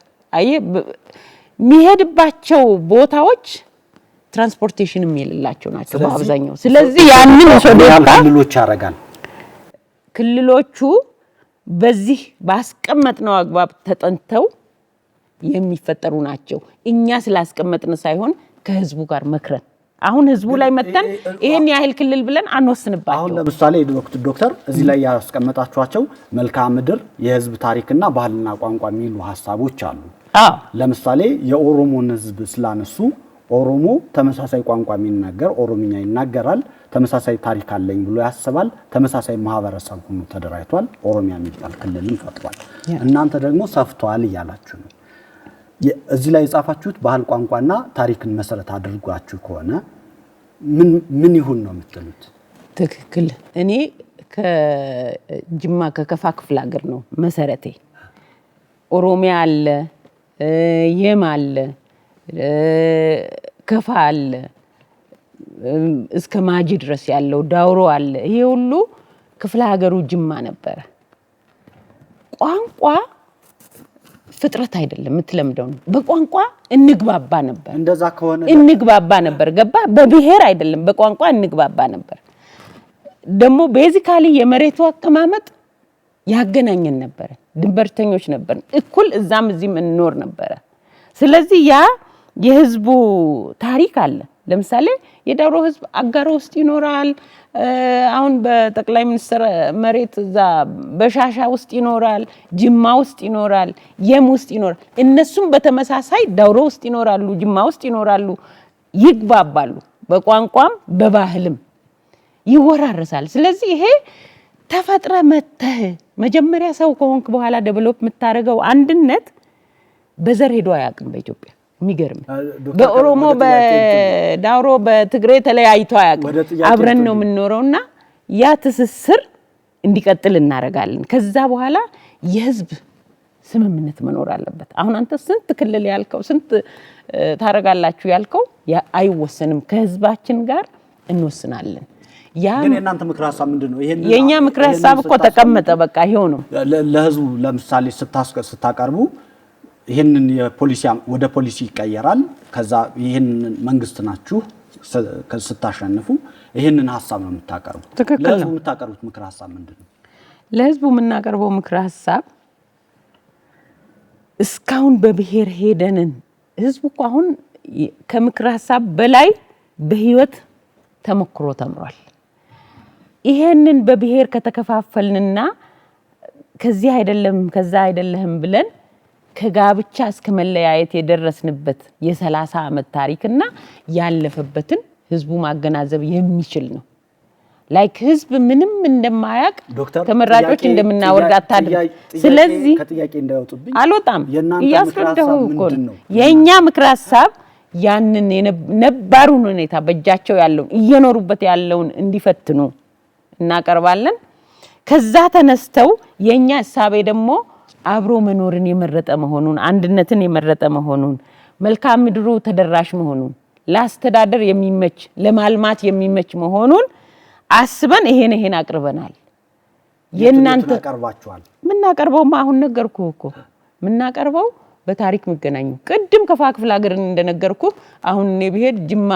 የሚሄድባቸው ቦታዎች ትራንስፖርቴሽን የሌላቸው ናቸው በአብዛኛው። ስለዚህ ያንን ሶዴፓ ክልሎች ያረጋል። ክልሎቹ በዚህ ባስቀመጥነው አግባብ ተጠንተው የሚፈጠሩ ናቸው። እኛ ስላስቀመጥን ሳይሆን ከህዝቡ ጋር መክረን አሁን ህዝቡ ላይ መተን ይሄን ያህል ክልል ብለን አንወስንባቸው። አሁን ለምሳሌ ዶክተር እዚህ ላይ ያስቀመጣችኋቸው መልክዓ ምድር፣ የህዝብ ታሪክና ባህልና ቋንቋ የሚሉ ሐሳቦች አሉ። ለምሳሌ የኦሮሞን ህዝብ ስላነሱ ኦሮሞ ተመሳሳይ ቋንቋ የሚናገር ኦሮምኛ ይናገራል፣ ተመሳሳይ ታሪክ አለኝ ብሎ ያስባል፣ ተመሳሳይ ማህበረሰብ ሆኖ ተደራጅቷል፣ ኦሮሚያ የሚባል ክልልን ፈጥሯል። እናንተ ደግሞ ሰፍቷል እያላችሁ ነው። እዚህ ላይ የጻፋችሁት ባህል ቋንቋና ታሪክን መሰረት አድርጓችሁ ከሆነ ምን ይሁን ነው የምትሉት? ትክክል። እኔ ከጅማ ከከፋ ክፍለ ሀገር ነው መሰረቴ። ኦሮሚያ አለ፣ የም አለ፣ ከፋ አለ፣ እስከ ማጂ ድረስ ያለው ዳውሮ አለ። ይሄ ሁሉ ክፍለ ሀገሩ ጅማ ነበረ። ቋንቋ ፍጥረት አይደለም የምትለምደው ነው። በቋንቋ እንግባባ ነበር። እንደዛ ከሆነ እንግባባ ነበር። ገባ? በብሔር አይደለም በቋንቋ እንግባባ ነበር። ደግሞ ቤዚካሊ የመሬቱ አቀማመጥ ያገናኘን ነበር። ድንበርተኞች ነበር። እኩል እዛም እዚህም እንኖር ነበር። ስለዚህ ያ የህዝቡ ታሪክ አለ። ለምሳሌ የዳውሮ ህዝብ አጋሮ ውስጥ ይኖራል። አሁን በጠቅላይ ሚኒስትር መሬት እዛ በሻሻ ውስጥ ይኖራል፣ ጅማ ውስጥ ይኖራል፣ የም ውስጥ ይኖራል። እነሱም በተመሳሳይ ዳውሮ ውስጥ ይኖራሉ፣ ጅማ ውስጥ ይኖራሉ፣ ይግባባሉ። በቋንቋም በባህልም ይወራረሳል። ስለዚህ ይሄ ተፈጥረ መተህ መጀመሪያ ሰው ከሆንክ በኋላ ዴቨሎፕ የምታደርገው አንድነት በዘር ሄዶ አያውቅም በኢትዮጵያ። የሚገርም በኦሮሞ በዳውሮ በትግሬ ተለያይቶ አያውቅም። አብረን ነው የምንኖረውና ያ ትስስር እንዲቀጥል እናደርጋለን። ከዛ በኋላ የህዝብ ስምምነት መኖር አለበት። አሁን አንተ ስንት ክልል ያልከው ስንት ታረጋላችሁ ያልከው አይወሰንም። ከህዝባችን ጋር እንወስናለን። ግን የእናንተ ምክር ሐሳብ ምንድነው? የኛ ምክር ሐሳብ እኮ ተቀመጠ። በቃ ይሄው ነው። ለህዝቡ ለምሳሌ ስታቀርቡ ይሄንን የፖሊሲ ወደ ፖሊሲ ይቀየራል። ከዛ ይሄንን መንግስት ናችሁ ስታሸንፉ ይሄንን ሐሳብ ነው የምታቀርቡት። ለህዝቡ የምታቀርቡት ምክር ሐሳብ ምንድነው? ለህዝቡ የምናቀርበው ምክር ሐሳብ እስካሁን በብሔር ሄደንን ህዝቡ እኮ አሁን ከምክር ሐሳብ በላይ በህይወት ተሞክሮ ተምሯል። ይሄንን በብሔር ከተከፋፈልንና ከዚህ አይደለም ከዛ አይደለም ብለን ከጋብቻ እስከ መለያየት የደረስንበት የ30 ዓመት ታሪክና ያለፈበትን ህዝቡ ማገናዘብ የሚችል ነው። ላይክ ህዝብ ምንም እንደማያቅ ተመራጮች እንደምናወርድ አታድርግ። ስለዚህ ከጥያቄ እንዳይወጡብኝ አልወጣም እያስረዳሁ እኮ ነው። የኛ ምክር ሐሳብ ያንን ነባሩን ሁኔታ በእጃቸው ያለውን እየኖሩበት ያለውን እንዲፈትኑ እናቀርባለን። ከዛ ተነስተው የኛ ሐሳቤ ደግሞ አብሮ መኖርን የመረጠ መሆኑን፣ አንድነትን የመረጠ መሆኑን፣ መልካም ምድሩ ተደራሽ መሆኑን፣ ለአስተዳደር የሚመች ለማልማት የሚመች መሆኑን አስበን ይሄን አቅርበናል። የናንተ ተቀርባችኋል። ምናቀርበውማ አሁን ነገርኩህ እኮ ምናቀርበው በታሪክ መገናኙ ቅድም ከፋ ክፍለ ሀገር እንደነገርኩ አሁን እኔ ብሄድ ጅማ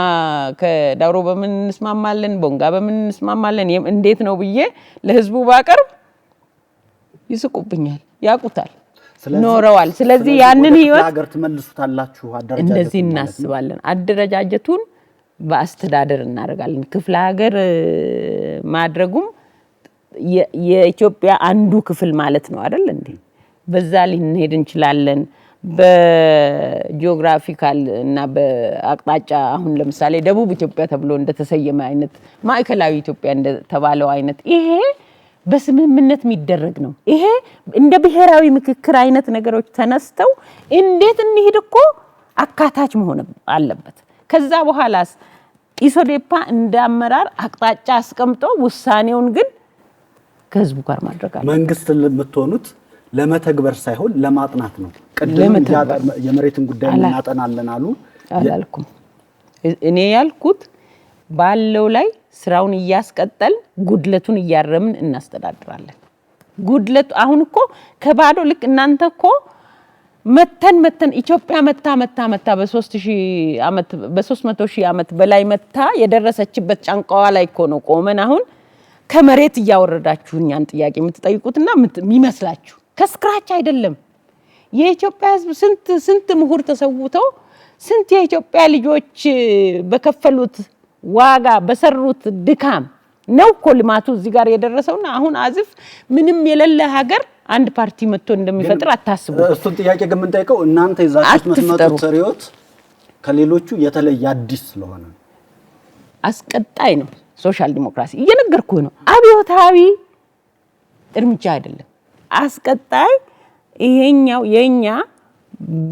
ከዳውሮ በምን እንስማማለን፣ ቦንጋ በምን እንስማማለን እንዴት ነው ብዬ ለህዝቡ ባቀርብ ይስቁብኛል፣ ያቁታል፣ ኖረዋል። ስለዚህ ያንን ህይወት ሀገር ተመልሱታላችሁ። እንደዚህ እናስባለን። አደረጃጀቱን በአስተዳደር እናደርጋለን። ክፍለ ሀገር ማድረጉም የኢትዮጵያ አንዱ ክፍል ማለት ነው አይደል እንዴ? በዛ ልንሄድ እንችላለን። በጂኦግራፊካል እና በአቅጣጫ አሁን ለምሳሌ ደቡብ ኢትዮጵያ ተብሎ እንደተሰየመ አይነት ማዕከላዊ ኢትዮጵያ እንደተባለው አይነት ይሄ በስምምነት የሚደረግ ነው። ይሄ እንደ ብሔራዊ ምክክር አይነት ነገሮች ተነስተው እንዴት እንሂድ እኮ አካታች መሆን አለበት። ከዛ በኋላስ ኢሶዴፓ እንዳመራር አቅጣጫ አስቀምጦ ውሳኔውን ግን ከህዝቡ ጋር ማድረግ አለ። መንግስት ለምትሆኑት ለመተግበር ሳይሆን ለማጥናት ነው። ቅድም የመሬትን ጉዳይ እናጠናለን አሉ አላልኩም። እኔ ያልኩት ባለው ላይ ስራውን እያስቀጠል ጉድለቱን እያረምን እናስተዳድራለን። ጉድለቱ አሁን እኮ ከባዶ ልክ እናንተ እኮ መተን ኢትዮጵያ መታ በ3000 ዓመት በ300,000 ዓመት በላይ መታ የደረሰችበት ጫንቃዋ ላይ እኮ ነው ቆመን አሁን ከመሬት እያወረዳችሁ እኛን ጥያቄ የምትጠይቁትና የሚመስላችሁ ከስክራች አይደለም። የኢትዮጵያ ህዝብ ስንት ምሁር ተሰውተው ስንት የኢትዮጵያ ልጆች በከፈሉት ዋጋ በሰሩት ድካም ነው እኮ ልማቱ እዚህ ጋር የደረሰውና አሁን አዝፍ ምንም የሌለ ሀገር አንድ ፓርቲ መጥቶ እንደሚፈጥር አታስቡ። እሱን ጥያቄ ግን የምንጠይቀው እናንተ ይዛችሁት መስመጡት ሪዮት ከሌሎቹ የተለየ አዲስ ስለሆነ አስቀጣይ ነው። ሶሻል ዲሞክራሲ እየነገርኩ ነው። አብዮታዊ እርምጃ አይደለም። አስቀጣይ ይሄኛው የኛ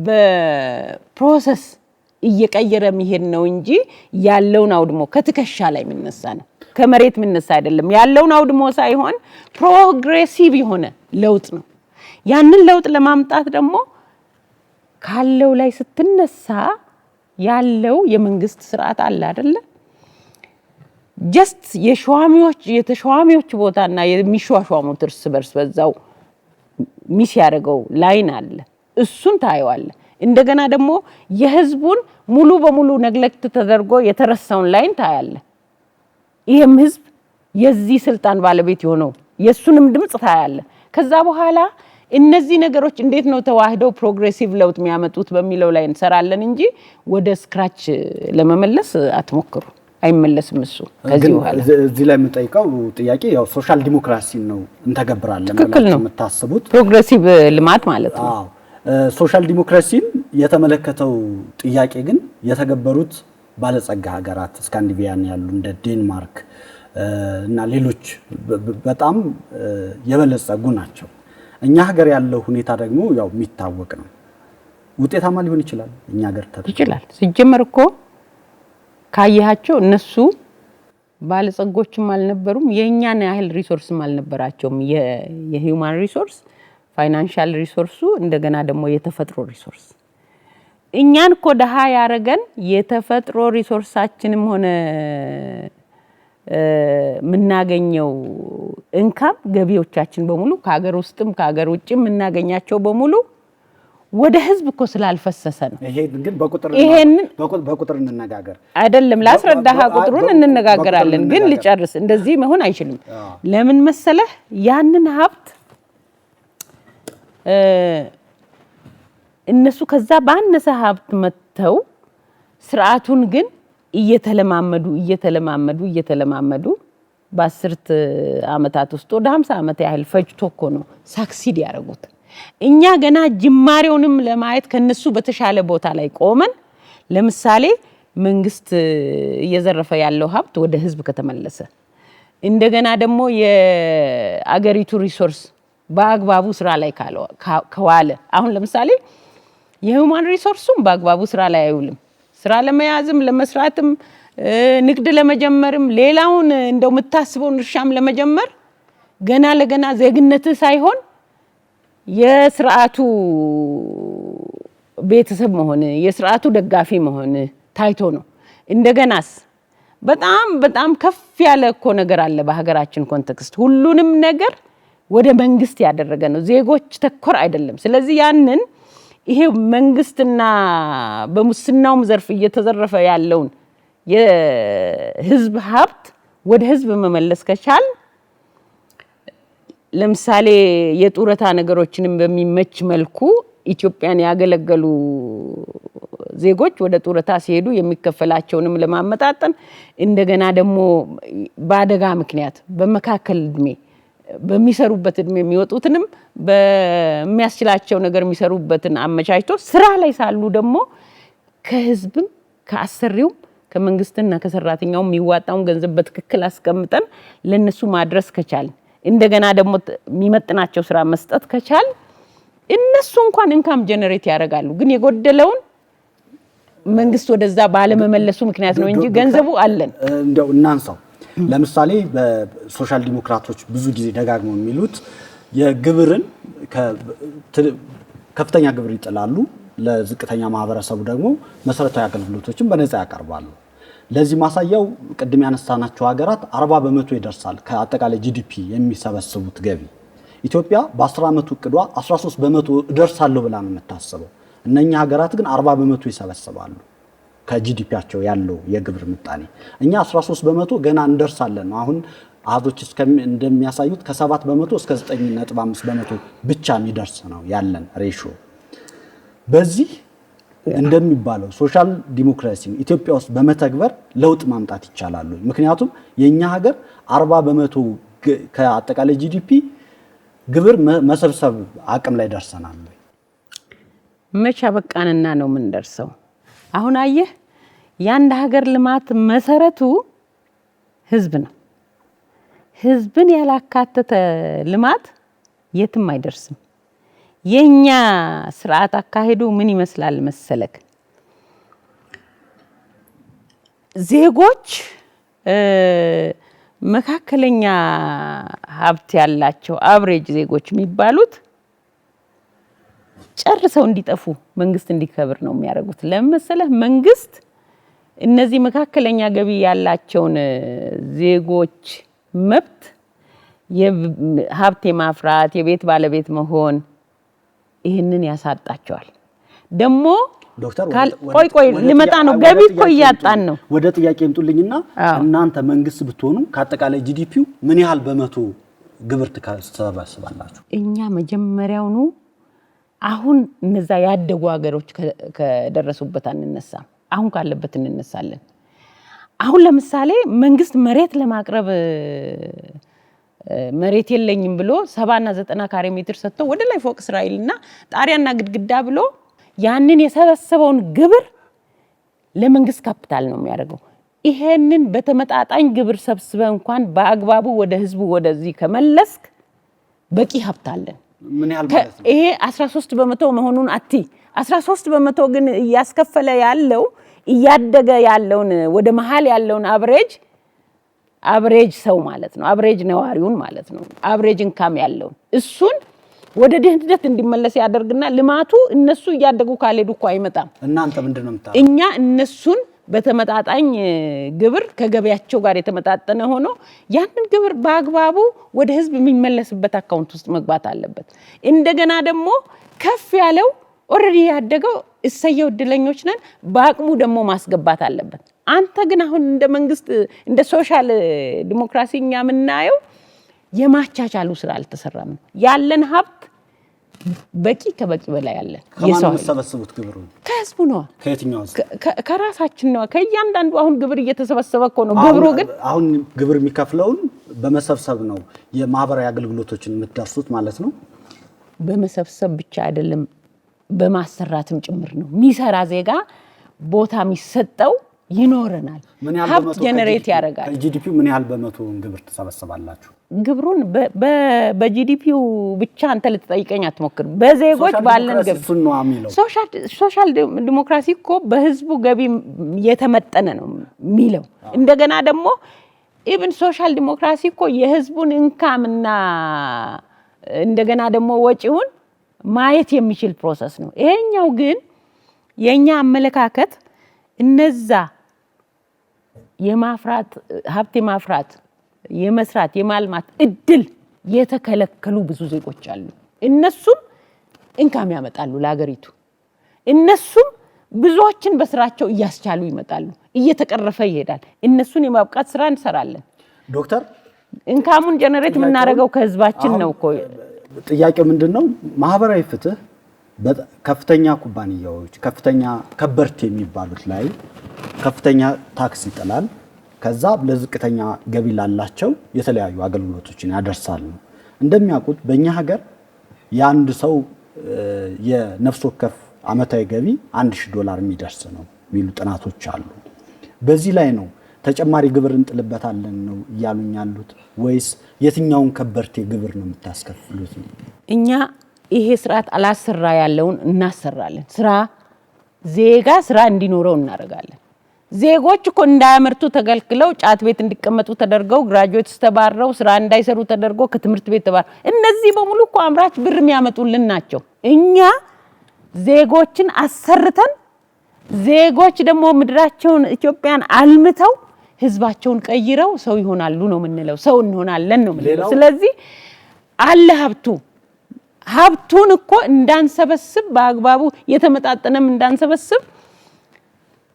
በፕሮሰስ እየቀየረ የሚሄድ ነው እንጂ ያለውን አውድሞ ከትከሻ ላይ የሚነሳ ነው፣ ከመሬት የሚነሳ አይደለም። ያለውን አውድሞ ሳይሆን ፕሮግሬሲቭ የሆነ ለውጥ ነው። ያንን ለውጥ ለማምጣት ደግሞ ካለው ላይ ስትነሳ ያለው የመንግስት ስርዓት አለ አይደለ? ጀስት የተሿሚዎች ቦታና የሚሿሿሙት እርስ በርስ በዛው ሚስ ያደረገው ላይን አለ። እሱን ታየዋለ። እንደገና ደግሞ የህዝቡን ሙሉ በሙሉ ነግለክት ተደርጎ የተረሳውን ላይን ታያለ። ይሄም ህዝብ የዚህ ስልጣን ባለቤት የሆነው የሱንም ድምጽ ታያለ። ከዛ በኋላ እነዚህ ነገሮች እንዴት ነው ተዋህደው ፕሮግሬሲቭ ለውጥ የሚያመጡት በሚለው ላይ እንሰራለን እንጂ ወደ ስክራች ለመመለስ አትሞክሩ። አይመለስም እሱ። ከዚህ በኋላ እዚህ ላይ የምጠይቀው ጥያቄ ያው ሶሻል ዲሞክራሲ ነው እንተገብራለን ብላችሁ የምታስቡት ፕሮግሬሲቭ ልማት ማለት ነው። አዎ ሶሻል ዲሞክራሲን የተመለከተው ጥያቄ ግን የተገበሩት ባለጸጋ ሀገራት ስካንዲኔቪያን ያሉ እንደ ዴንማርክ እና ሌሎች በጣም የበለጸጉ ናቸው። እኛ ሀገር ያለው ሁኔታ ደግሞ ያው የሚታወቅ ነው። ውጤታማ ሊሆን ይችላል እኛ ሀገር ይችላል። ሲጀመር እኮ ካያቸው እነሱ ባለጸጎችም አልነበሩም፣ የኛን ያህል ሪሶርስም አልነበራቸውም። የሂውማን ሪሶርስ ፋይናንሻል ሪሶርሱ እንደገና ደግሞ የተፈጥሮ ሪሶርስ እኛን እኮ ደሃ ያረገን የተፈጥሮ ሪሶርሳችንም ሆነ ምናገኘው እንካም ገቢዎቻችን በሙሉ ከሀገር ውስጥም ከሀገር ውጭም ምናገኛቸው በሙሉ ወደ ህዝብ እኮ ስላልፈሰሰ ነው። በቁጥር እንነጋገር አይደለም ላስረዳህ፣ ቁጥሩን እንነጋገራለን ግን ልጨርስ። እንደዚህ መሆን አይችልም። ለምን መሰለህ? ያንን ሀብት እነሱ ከዛ ባነሰ ሀብት መተው ስርዓቱን ግን እየተለማመዱ በ10 ዓመታት ውስጥ ወደ 50 ዓመት ያህል ፈጅቶ እኮ ነው ሳክሲድ ያደረጉት። እኛ ገና ጅማሬውንም ለማየት ከነሱ በተሻለ ቦታ ላይ ቆመን ለምሳሌ መንግስት እየዘረፈ ያለው ሀብት ወደ ህዝብ ከተመለሰ እንደገና ደግሞ የአገሪቱ ሪሶርስ በአግባቡ ስራ ላይ ከዋለ አሁን ለምሳሌ የሂውማን ሪሶርሱም በአግባቡ ስራ ላይ አይውልም። ስራ ለመያዝም ለመስራትም ንግድ ለመጀመርም ሌላውን እንደው የምታስበውን እርሻም ለመጀመር ገና ለገና ዜግነት ሳይሆን የስርዓቱ ቤተሰብ መሆን የስርዓቱ ደጋፊ መሆን ታይቶ ነው። እንደገናስ በጣም ከፍ ያለ እኮ ነገር አለ በሀገራችን ኮንቴክስት። ሁሉንም ነገር ወደ መንግስት ያደረገ ነው፣ ዜጎች ተኮር አይደለም። ስለዚህ ያንን ይሄ መንግስትና በሙስናውም ዘርፍ እየተዘረፈ ያለውን የህዝብ ሀብት ወደ ህዝብ መመለስ ከቻል ለምሳሌ የጡረታ ነገሮችንም በሚመች መልኩ ኢትዮጵያን ያገለገሉ ዜጎች ወደ ጡረታ ሲሄዱ የሚከፈላቸውንም ለማመጣጠን እንደገና ደግሞ በአደጋ ምክንያት በመካከል እድሜ በሚሰሩበት እድሜ የሚወጡትንም በሚያስችላቸው ነገር የሚሰሩበትን አመቻችቶ ስራ ላይ ሳሉ ደግሞ ከህዝብም ከአሰሪውም ከመንግስትና ከሰራተኛው የሚዋጣውን ገንዘብ በትክክል አስቀምጠን ለነሱ ማድረስ ከቻል እንደገና ደግሞ የሚመጥናቸው ስራ መስጠት ከቻል እነሱ እንኳን ኢንካም ጀነሬት ያደርጋሉ። ግን የጎደለውን መንግስት ወደዛ ባለመመለሱ ምክንያት ነው እንጂ ገንዘቡ አለን። እንደው እናንሳው። ለምሳሌ በሶሻል ዲሞክራቶች ብዙ ጊዜ ደጋግመው የሚሉት የግብርን ከፍተኛ ግብር ይጥላሉ፣ ለዝቅተኛ ማህበረሰቡ ደግሞ መሰረታዊ አገልግሎቶችን በነፃ ያቀርባሉ። ለዚህ ማሳያው ቅድም ያነሳናቸው ሀገራት 40% ይደርሳል ከአጠቃላይ ጂዲፒ የሚሰበስቡት ገቢ። ኢትዮጵያ በ10 ዓመቱ እቅዷ 13% እደርሳለሁ ብላ ነው የምታስበው። እነኛ ሀገራት ግን 40% ይሰበስባሉ ከጂዲፒያቸው ያለው የግብር ምጣኔ። እኛ 13% ገና እንደርሳለን ነው። አሁን አሃዞች እንደሚያሳዩት ከ7% እስከ 9.5% ብቻ የሚደርስ ነው ያለን ሬሽዮ። በዚህ እንደሚባለው ሶሻል ዲሞክራሲ ኢትዮጵያ ውስጥ በመተግበር ለውጥ ማምጣት ይቻላል። ምክንያቱም የኛ ሀገር 40% ከአጠቃላይ ጂዲፒ ግብር መሰብሰብ አቅም ላይ ደርሰናል። መቼ በቃንና ነው ምን ደርሰው? አሁን አየህ የአንድ ሀገር ልማት መሰረቱ ህዝብ ነው። ህዝብን ያላካተተ ልማት የትም አይደርስም። የኛ ስርዓት አካሄዱ ምን ይመስላል መሰለክ? ዜጎች መካከለኛ ሀብት ያላቸው አቨሬጅ ዜጎች የሚባሉት ጨርሰው እንዲጠፉ መንግስት እንዲከብር ነው የሚያደርጉት። ለምን መሰለህ? መንግስት እነዚህ መካከለኛ ገቢ ያላቸውን ዜጎች መብት ሀብት የማፍራት የቤት ባለቤት መሆን ይህንን ያሳጣቸዋል። ደግሞ ዶክተር ቆይ ልመጣ ነው። ገቢ እኮ እያጣን ነው። ወደ ጥያቄ ይምጡልኝና እናንተ መንግስት ብትሆኑ ከአጠቃላይ ጂዲፒው ምን ያህል በመቶ ግብር ትሰበስባላችሁ? እኛ መጀመሪያውኑ አሁን እነዛ ያደጉ ሀገሮች ከደረሱበት አንነሳም። አሁን ካለበት እንነሳለን። አሁን ለምሳሌ መንግስት መሬት ለማቅረብ መሬት የለኝም ብሎ 70 እና 90 ካሬ ሜትር ሰጥቶ ወደ ላይ ፎቅ እስራኤልና ጣሪያና ግድግዳ ብሎ ያንን የሰበሰበውን ግብር ለመንግስት ካፒታል ነው የሚያደርገው። ይሄንን በተመጣጣኝ ግብር ሰብስበ እንኳን በአግባቡ ወደ ህዝቡ ወደዚህ ከመለስክ በቂ ሀብት አለን። ምን ያህል ማለት ነው? ይሄ 13% መሆኑን 13% ግን እያስከፈለ ያለው እያደገ ያለውን ወደ መሃል ያለውን አቨሬጅ ሰው ማለት ነው። አቨሬጅ ነዋሪውን ማለት ነው። አቨሬጅ ኢንካም ያለውን እሱን ወደ ድህነት እንዲመለስ ያደርግና ልማቱ እነሱ እያደጉ ካልሄዱ እኮ አይመጣም። እናንተ ምንድነው የምታደርጉት? እኛ እነሱን በተመጣጣኝ ግብር ከገበያቸው ጋር የተመጣጠነ ሆኖ ያንን ግብር በአግባቡ ወደ ህዝብ የሚመለስበት አካውንት ውስጥ መግባት አለበት። እንደገና ደግሞ ከፍ ያለው ኦሬዲ ያደገው እሰየው እድለኞች ነን በአቅሙ ደግሞ ማስገባት አለበት። አንተ ግን አሁን እንደ መንግስት እንደ ሶሻል ዲሞክራሲኛ የምናየው የማቻቻሉ ስራ አልተሰራም። ያለን ሀብት በቂ ከበቂ በላይ ያለን የሰው ሰበስቡት ግብሩ ከህዝቡ ነው። ከየትኛው? ከራሳችን ነው። ከእያንዳንዱ አሁን ግብር እየተሰበሰበ እኮ ነው። ግብሩ ግን አሁን ግብር የሚከፍለውን በመሰብሰብ ነው የማህበራዊ አገልግሎቶችን የምትደርሱት ማለት ነው። በመሰብሰብ ብቻ አይደለም በማሰራትም ጭምር ነው። የሚሰራ ዜጋ ቦታ የሚሰጠው ይኖረናል። ሀብት ጀነሬት ያደርጋል። ከጂዲፒው ምን ያህል በመቶ ግብር ተሰበሰባላችሁ? ግብሩን በጂዲፒው ብቻ አንተ ልትጠይቀኝ አትሞክር። በዜጎች ባለን ገቢ ሶሻል ዲሞክራሲ እኮ በህዝቡ ገቢ የተመጠነ ነው የሚለው። እንደገና ደግሞ ኢቭን ሶሻል ዲሞክራሲ እኮ የህዝቡን ኢንካምና እንደገና ደግሞ ወጪውን ማየት የሚችል ፕሮሰስ ነው። ይሄኛው ግን የኛ አመለካከት እነዛ የማፍራት ሀብት የማፍራት የመስራት የማልማት እድል የተከለከሉ ብዙ ዜጎች አሉ። እነሱም ኢንካም ያመጣሉ ለሀገሪቱ። እነሱም ብዙዎችን በስራቸው እያስቻሉ ይመጣሉ። እየተቀረፈ ይሄዳል። እነሱን የማብቃት ስራ እንሰራለን። ዶክተር ኢንካሙን ጀነሬት የምናደርገው ከህዝባችን ነው እኮ። ጥያቄው ምንድነው? ማህበራዊ ፍትህ ከፍተኛ ኩባንያዎች ከፍተኛ ከበርቴ የሚባሉት ላይ ከፍተኛ ታክስ ይጥላል። ከዛ ለዝቅተኛ ገቢ ላላቸው የተለያዩ አገልግሎቶችን ያደርሳሉ። እንደሚያውቁት በእኛ ሀገር የአንድ ሰው የነፍስ ወከፍ ዓመታዊ ገቢ $1000 የሚደርስ ነው የሚሉ ጥናቶች አሉ። በዚህ ላይ ነው ተጨማሪ ግብር እንጥልበታለን ነው እያሉኝ ያሉት ወይስ የትኛውን ከበርቴ ግብር ነው የምታስከፍሉት? እኛ ይሄ ስርዓት አላሰራ ያለውን እናሰራለን። ዜጋ ስራ እንዲኖረው እናደርጋለን። ዜጎች እኮ እንዳያመርቱ ተገልክለው ጫት ቤት እንዲቀመጡ ተደርገው ግራጁዌትስ ተባረው ስራ እንዳይሰሩ ተደርጎ ከትምህርት ቤት ተባረው እነዚህ በሙሉ እኮ አምራች ብር የሚያመጡልን ናቸው። እኛ ዜጎችን አሰርተን ዜጎች ደግሞ ምድራቸውን ኢትዮጵያን አልምተው ህዝባቸውን ቀይረው ሰው ይሆናሉ ነው የምንለው። ሰው እንሆናለን ነው የምንለው። ስለዚህ አለ ሀብቱን እኮ እንዳንሰበስብ በአግባቡ የተመጣጠነም እንዳንሰበስብ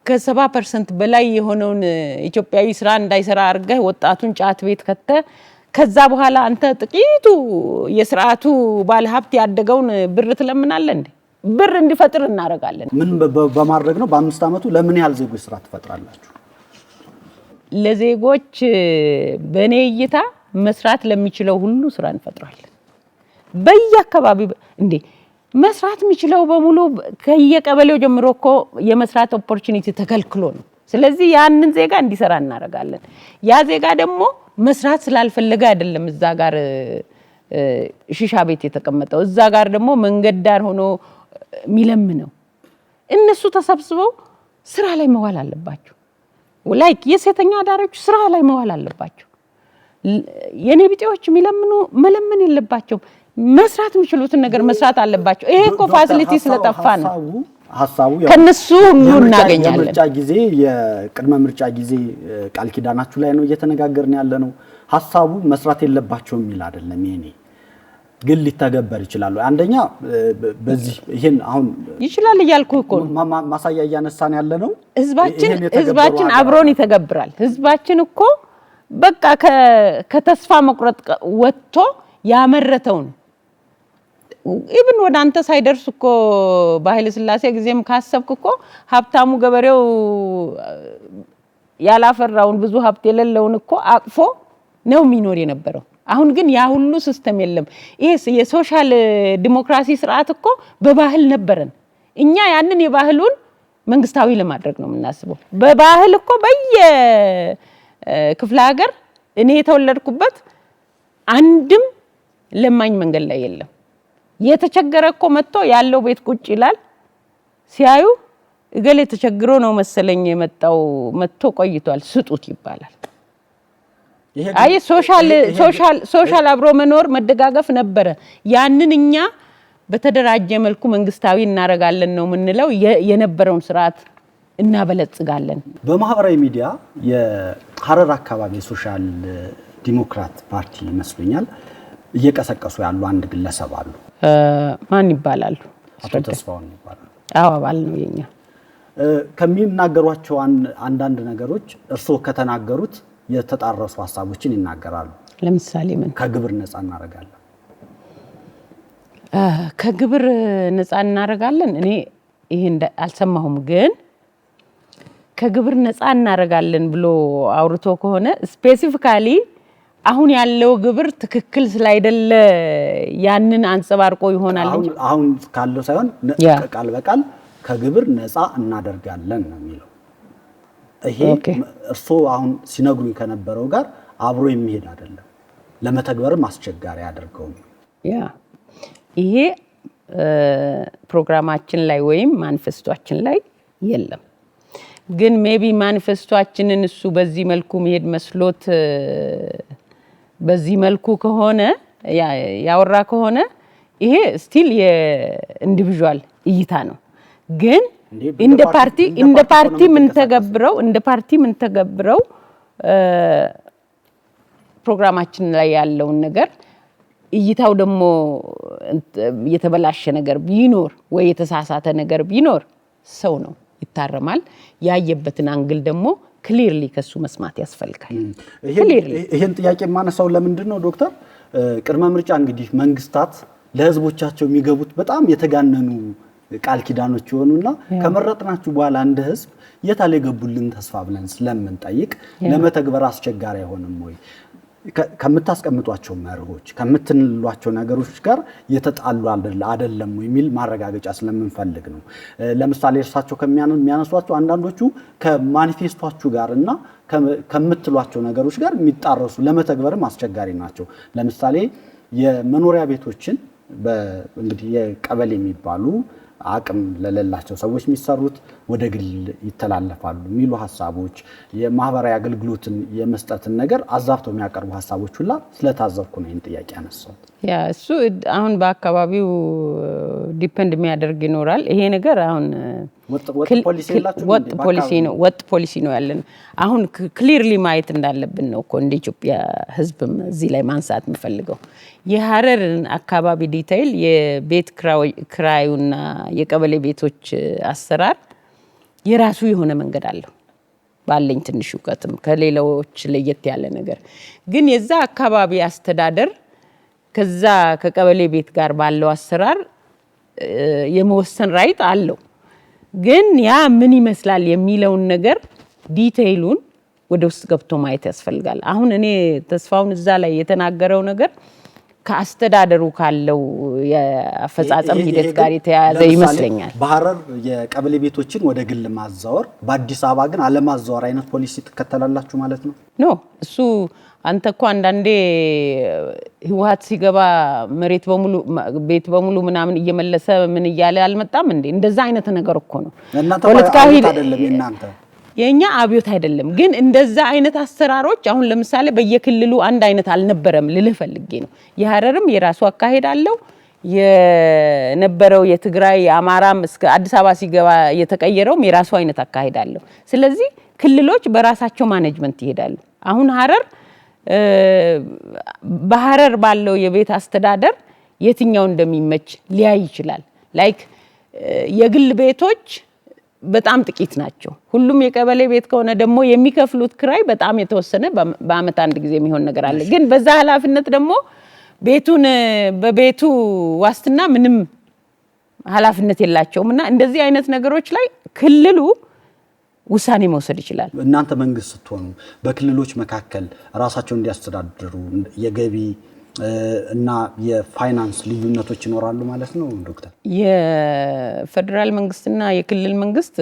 ከ70% በላይ የሆነውን ኢትዮጵያዊ ስራ እንዳይሰራ አድርገህ ወጣቱን ጫት ቤት ከዛ በኋላ አንተ ጥቂቱ የስርዓቱ ባለሀብት ያደገውን ብር ትለምናለህ እንዴ? ብር እንዲፈጥር እናደርጋለን። ምን በማድረግ ነው? በ5 ዓመቱ ለምን ያህል ዜጎች ስራ ትፈጥራላችሁ? ለዜጎች በኔ እይታ መስራት ለሚችለው ሁሉ ስራ እንፈጥራለን። በየአካባቢው እንዴ መስራት የሚችለው በሙሉ ከየቀበሌው ጀምሮ እኮ የመስራት ኦፖርቹኒቲ ተከልክሎ ነው። ስለዚህ ያንን ዜጋ እንዲሰራ እናደርጋለን። ያ ዜጋ ደግሞ መስራት ስላልፈለገ አይደለም እዛ ጋር ሺሻ ቤት የተቀመጠው፣ እዛ ጋር ደግሞ መንገድ ዳር ሆኖ የሚለምነው። እነሱ ተሰብስበው ስራ ላይ መዋል አለባቸው። ላይክ የሴተኛ አዳሪዎች ስራ ላይ መዋል አለባቸው። የኔ ቢጤዎች የሚለምኑ መለመን የለባቸውም። መስራት የሚችሉትን ነገር መስራት አለባቸው። ይሄ እኮ ፋሲሊቲ ስለጠፋ ነው። ሐሳቡ ከነሱ ሁሉ እናገኛለን። የምርጫ ጊዜ የቅድመ ምርጫ ጊዜ ቃል ኪዳናችሁ ላይ ነው እየተነጋገርን ያለ ነው። ሐሳቡ መስራት የለባቸውም የሚል አይደለም። ይሄኔ ግን ሊተገበር ይችላል። አንደኛ በዚህ ይሄን አሁን ይችላል እያልኩ እኮ ማሳያ እያነሳን ያለ ነው። ህዝባችን አብሮን ይተገብራል። ህዝባችን እኮ በቃ ከተስፋ መቁረጥ ወጥቶ ያመረተውን ኢቭን ወደ አንተ ሳይደርስ እኮ በኃይለ ሥላሴ ጊዜም ካሰብክ እኮ ሀብታሙ ገበሬው ያላፈራውን ብዙ ሀብት የሌለውን እኮ አቅፎ ነው የሚኖር የነበረው። አሁን ግን ያ ሁሉ ሲስተም የለም። ይሄ የሶሻል ዲሞክራሲ ስርዓት እኮ በባህል ነበረን። እኛ ያንን የባህሉን መንግስታዊ ለማድረግ ነው የምናስበው። በባህል እኮ በየክፍለ ሀገር እኔ የተወለድኩበት አንድም ለማኝ መንገድ ላይ የለም። የተቸገረ እኮ መጥቶ ያለው ቤት ቁጭ ይላል። ሲያዩ እገሌ ተቸግሮ ነው መሰለኝ የመጣው መጥቶ ቆይቷል ስጡት ይባላል። አይ ሶሻል አብሮ መኖር መደጋገፍ ነበረ። ያንን እኛ በተደራጀ መልኩ መንግስታዊ እናረጋለን ነው የምንለው። የነበረውን ስርዓት እናበለጽጋለን። በማህበራዊ ሚዲያ የሐረር አካባቢ ሶሻል ዲሞክራት ፓርቲ ይመስለኛል እየቀሰቀሱ ያሉ አንድ ግለሰብ አሉ። ማን ይባላሉ? አቶ ተስፋውን ይባላሉ። አዎ አባል ነው የኛ። ከሚናገሯቸው አንዳንድ ነገሮች እርስዎ ከተናገሩት የተጣረሱ ሐሳቦችን ይናገራሉ። ለምሳሌ ምን? ከግብር ነፃ እናረጋለን። ከግብር ነፃ እናረጋለን እኔ ይሄን አልሰማሁም። ግን ከግብር ነፃ እናረጋለን ብሎ አውርቶ ከሆነ ስፔሲፊካሊ አሁን ያለው ግብር ትክክል ስላይደለ ያንን አንጸባርቆ ይሆናል እንጂ አሁን ካለው ሳይሆን ቃል በቃል ከግብር ነፃ እናደርጋለን ነው የሚለው። ይሄ እርስዎ አሁን ሲነግሩኝ ከነበረው ጋር አብሮ የሚሄድ አይደለም። ለመተግበርም አስቸጋሪ ያደርገው። ይሄ ፕሮግራማችን ላይ ወይም ማኒፌስቶአችን ላይ የለም። ግን ሜቢ ማኒፌስቶአችንን እሱ በዚህ መልኩ መሄድ መስሎት በዚህ መልኩ ከሆነ ያወራ ከሆነ ይሄ ስቲል የኢንዲቪጁዋል እይታ ነው። ግን እንደ ፓርቲ ምን ተገብረው ፕሮግራማችን ላይ ያለውን ነገር እይታው ደግሞ የተበላሸ ነገር ቢኖር ወይ የተሳሳተ ነገር ቢኖር ሰው ነው ይታረማል። ያየበትን አንግል ደግሞ ክሊርሊ ከሱ መስማት ያስፈልጋል። ይሄን ጥያቄ ማነሳው ለምንድን ነው ዶክተር? ቅድመ ምርጫ እንግዲህ መንግስታት ለህዝቦቻቸው የሚገቡት በጣም የተጋነኑ ቃል ኪዳኖች ይሆኑና ከመረጥናችሁ በኋላ እንደ ህዝብ የታለ የገቡልን ተስፋ ብለን ስለምንጠይቅ ለመተግበር አስቸጋሪ አይሆንም ወይ? ከምታስቀምጧቸው መርሆች ከምትንሏቸው ነገሮች ጋር የተጣሉ አይደለም የሚል ማረጋገጫ ስለምንፈልግ ነው። ለምሳሌ እርሳቸው ከሚያነሷቸው አንዳንዶቹ ከማኒፌስቶቹ ጋር እና ከምትሏቸው ነገሮች ጋር የሚጣረሱ ለመተግበርም አስቸጋሪ ናቸው። ለምሳሌ የመኖሪያ ቤቶችን እንግዲህ የቀበሌ የሚባሉ አቅም ለሌላቸው ሰዎች የሚሰሩት ወደ ግል ይተላለፋሉ የሚሉ ሀሳቦች የማህበራዊ አገልግሎትን የመስጠትን ነገር አዛብተው የሚያቀርቡ ሀሳቦች ሁላ ስለታዘብኩ ነው ይህን ጥያቄ ያነሳሁት። ያ እሱ አሁን በአካባቢው ዲፔንድ የሚያደርግ ይኖራል። ይሄ ነገር አሁን ወጥ ፖሊሲ ነው ያለን። አሁን ክሊርሊ ማየት እንዳለብን ነው እኮ እንደ ኢትዮጵያ ሕዝብም እዚህ ላይ ማንሳት የምፈልገው የሀረርን አካባቢ ዲቴይል የቤት ክራዩና የቀበሌ ቤቶች አሰራር የራሱ የሆነ መንገድ አለው። ባለኝ ትንሽ እውቀትም ከሌሎች ለየት ያለ ነገር ግን የዛ አካባቢ አስተዳደር ከዛ ከቀበሌ ቤት ጋር ባለው አሰራር የመወሰን ራይት አለው። ግን ያ ምን ይመስላል የሚለውን ነገር ዲቴይሉን ወደ ውስጥ ገብቶ ማየት ያስፈልጋል። አሁን እኔ ተስፋውን እዛ ላይ የተናገረው ነገር ከአስተዳደሩ ካለው የአፈጻጸም ሂደት ጋር የተያያዘ ይመስለኛል። በሐረር የቀበሌ ቤቶችን ወደ ግል ማዛወር፣ በአዲስ አበባ ግን አለማዛወር አይነት ፖሊሲ ትከተላላችሁ ማለት ነው? ኖ እሱ አንተ እኮ አንዳንዴ ህወሓት ሲገባ መሬት በሙሉ ቤት በሙሉ ምናምን እየመለሰ ምን እያለ አልመጣም እንዴ? እንደዛ አይነት ነገር እኮ ነው። ፖለቲካዊ አይደለም እናንተ የኛ አብዮት አይደለም። ግን እንደዛ አይነት አሰራሮች አሁን ለምሳሌ በየክልሉ አንድ አይነት አልነበረም ልልህ ፈልጌ ነው። የሐረርም የራሱ አካሄድ አለው። የነበረው የትግራይ የአማራም እስከ አዲስ አበባ ሲገባ የተቀየረውም የራሱ አይነት አካሄድ አለው። ስለዚህ ክልሎች በራሳቸው ማኔጅመንት ይሄዳሉ። አሁን ሐረር በሐረር ባለው የቤት አስተዳደር የትኛው እንደሚመች ሊያይ ይችላል። ላይክ የግል ቤቶች በጣም ጥቂት ናቸው። ሁሉም የቀበሌ ቤት ከሆነ ደግሞ የሚከፍሉት ክራይ በጣም የተወሰነ በአመት አንድ ጊዜ የሚሆን ነገር አለ። ግን በዛ ኃላፊነት ደግሞ ቤቱን በቤቱ ዋስትና ምንም ኃላፊነት የላቸውም እና እንደዚህ አይነት ነገሮች ላይ ክልሉ ውሳኔ መውሰድ ይችላል። እናንተ መንግስት ስትሆኑ በክልሎች መካከል ራሳቸውን እንዲያስተዳድሩ የገቢ እና የፋይናንስ ልዩነቶች ይኖራሉ ማለት ነው ዶክተር? የፌደራል መንግስትና የክልል መንግስት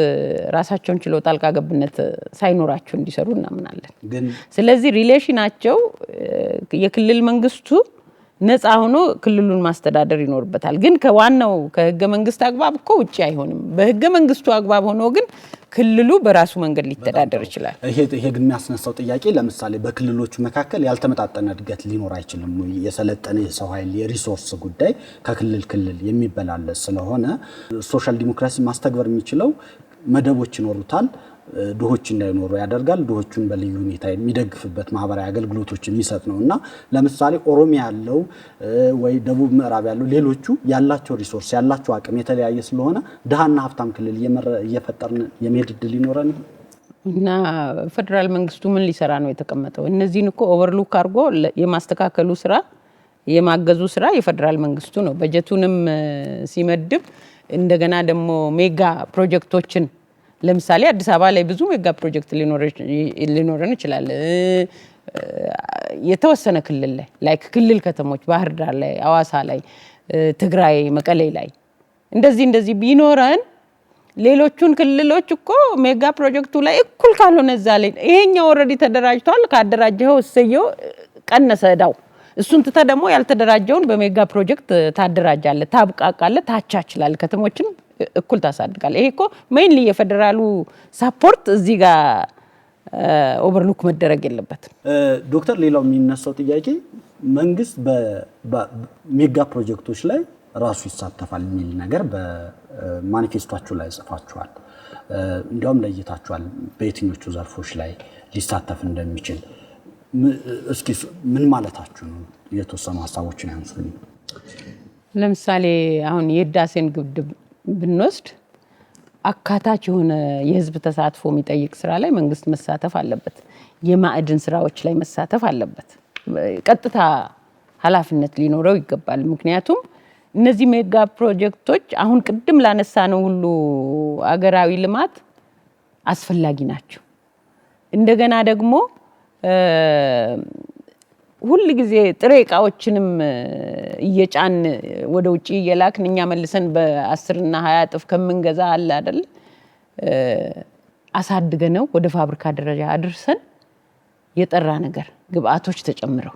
ራሳቸውን ችለው ጣልቃ ገብነት ሳይኖራቸው እንዲሰሩ እናምናለን። ስለዚህ ሪሌሽናቸው የክልል መንግስቱ ነፃ ሆኖ ክልሉን ማስተዳደር ይኖርበታል። ግን ከዋናው ከህገ መንግስት አግባብ እኮ ውጪ አይሆንም። በህገ መንግስቱ አግባብ ሆኖ ግን ክልሉ በራሱ መንገድ ሊተዳደር ይችላል። ይሄ ግን የሚያስነሳው ጥያቄ ለምሳሌ በክልሎቹ መካከል ያልተመጣጠነ እድገት ሊኖር አይችልም ወይ? የሰለጠነ የሰው ኃይል የሪሶርስ ጉዳይ ከክልል ክልል የሚበላለስ ስለሆነ ሶሻል ዲሞክራሲ ማስተግበር የሚችለው መደቦች ይኖሩታል። ድሆች እንዳይኖሩ ያደርጋል። ድሆቹን በልዩ ሁኔታ የሚደግፍበት ማህበራዊ አገልግሎቶች የሚሰጥ ነውና ለምሳሌ ኦሮሚያ ያለው ወይ ደቡብ ምዕራብ ያለው ሌሎቹ ያላቸው ሪሶርስ ያላቸው አቅም የተለያየ ስለሆነ ድሃና ሀብታም ክልል እየፈጠርን የመሄድ ዕድል ይኖረን እና ፌደራል መንግስቱ ምን ሊሰራ ነው የተቀመጠው? እነዚህን እኮ ኦቨርሉክ አድርጎ የማስተካከሉ ስራ የማገዙ ስራ የፌደራል መንግስቱ ነው። በጀቱንም ሲመድብ እንደገና ደግሞ ሜጋ ፕሮጀክቶችን ለምሳሌ አዲስ አበባ ላይ ብዙ ሜጋ ፕሮጀክት ሊኖረን ይችላል። የተወሰነ ክልል ላይ ላይክ ክልል ከተሞች ባህር ዳር ላይ፣ አዋሳ ላይ፣ ትግራይ መቀሌ ላይ እንደዚህ ቢኖረን ሌሎቹን ክልሎች እኮ ሜጋ ፕሮጀክቱ ላይ እኩል ካልሆነ እዛ ላይ ይሄኛው ኦልሬዲ ተደራጅቷል። ካደራጀው እሰየው ቀነሰ ዳው እሱን ትተ ደግሞ ያልተደራጀውን በሜጋ ፕሮጀክት ታደራጃለ፣ ታብቃቃለ፣ ታቻችላል፣ ከተሞችን እኩል ታሳድጋል። ይሄ እኮ ሜይንሊ የፌደራሉ ሳፖርት እዚህ ጋር ኦቨርሉክ መደረግ የለበትም። ዶክተር ሌላው የሚነሳው ጥያቄ መንግስት በሜጋ ፕሮጀክቶች ላይ ራሱ ይሳተፋል የሚል ነገር በማኒፌስቶአችሁ ላይ ጽፋችኋል። እንዲያውም ለይታችኋል በየትኞቹ ዘርፎች ላይ ሊሳተፍ እንደሚችል። እስኪ ምን ማለታችሁ ነው? የተወሰኑ ሀሳቦችን ያንሱልኝ። ለምሳሌ አሁን የህዳሴን ግድብ ብንወስድ አካታች የሆነ የህዝብ ተሳትፎ የሚጠይቅ ስራ ላይ መንግስት መሳተፍ አለበት። የማዕድን ስራዎች ላይ መሳተፍ አለበት። ቀጥታ ኃላፊነት ሊኖረው ይገባል። ምክንያቱም እነዚህ ሜጋ ፕሮጀክቶች አሁን ቅድም ላነሳ ነው ሁሉ አገራዊ ልማት አስፈላጊ ናቸው። እንደገና ደግሞ ሁሉ ጊዜ ጥሬ ዕቃዎችንም እየጫን ወደ ውጪ እየላክን እኛ መልሰን በ10 እና 20 እጥፍ ከምንገዛ አለ አይደል አሳድገነው ወደ ፋብሪካ ደረጃ አድርሰን የጠራ ነገር ግብአቶች ተጨምረው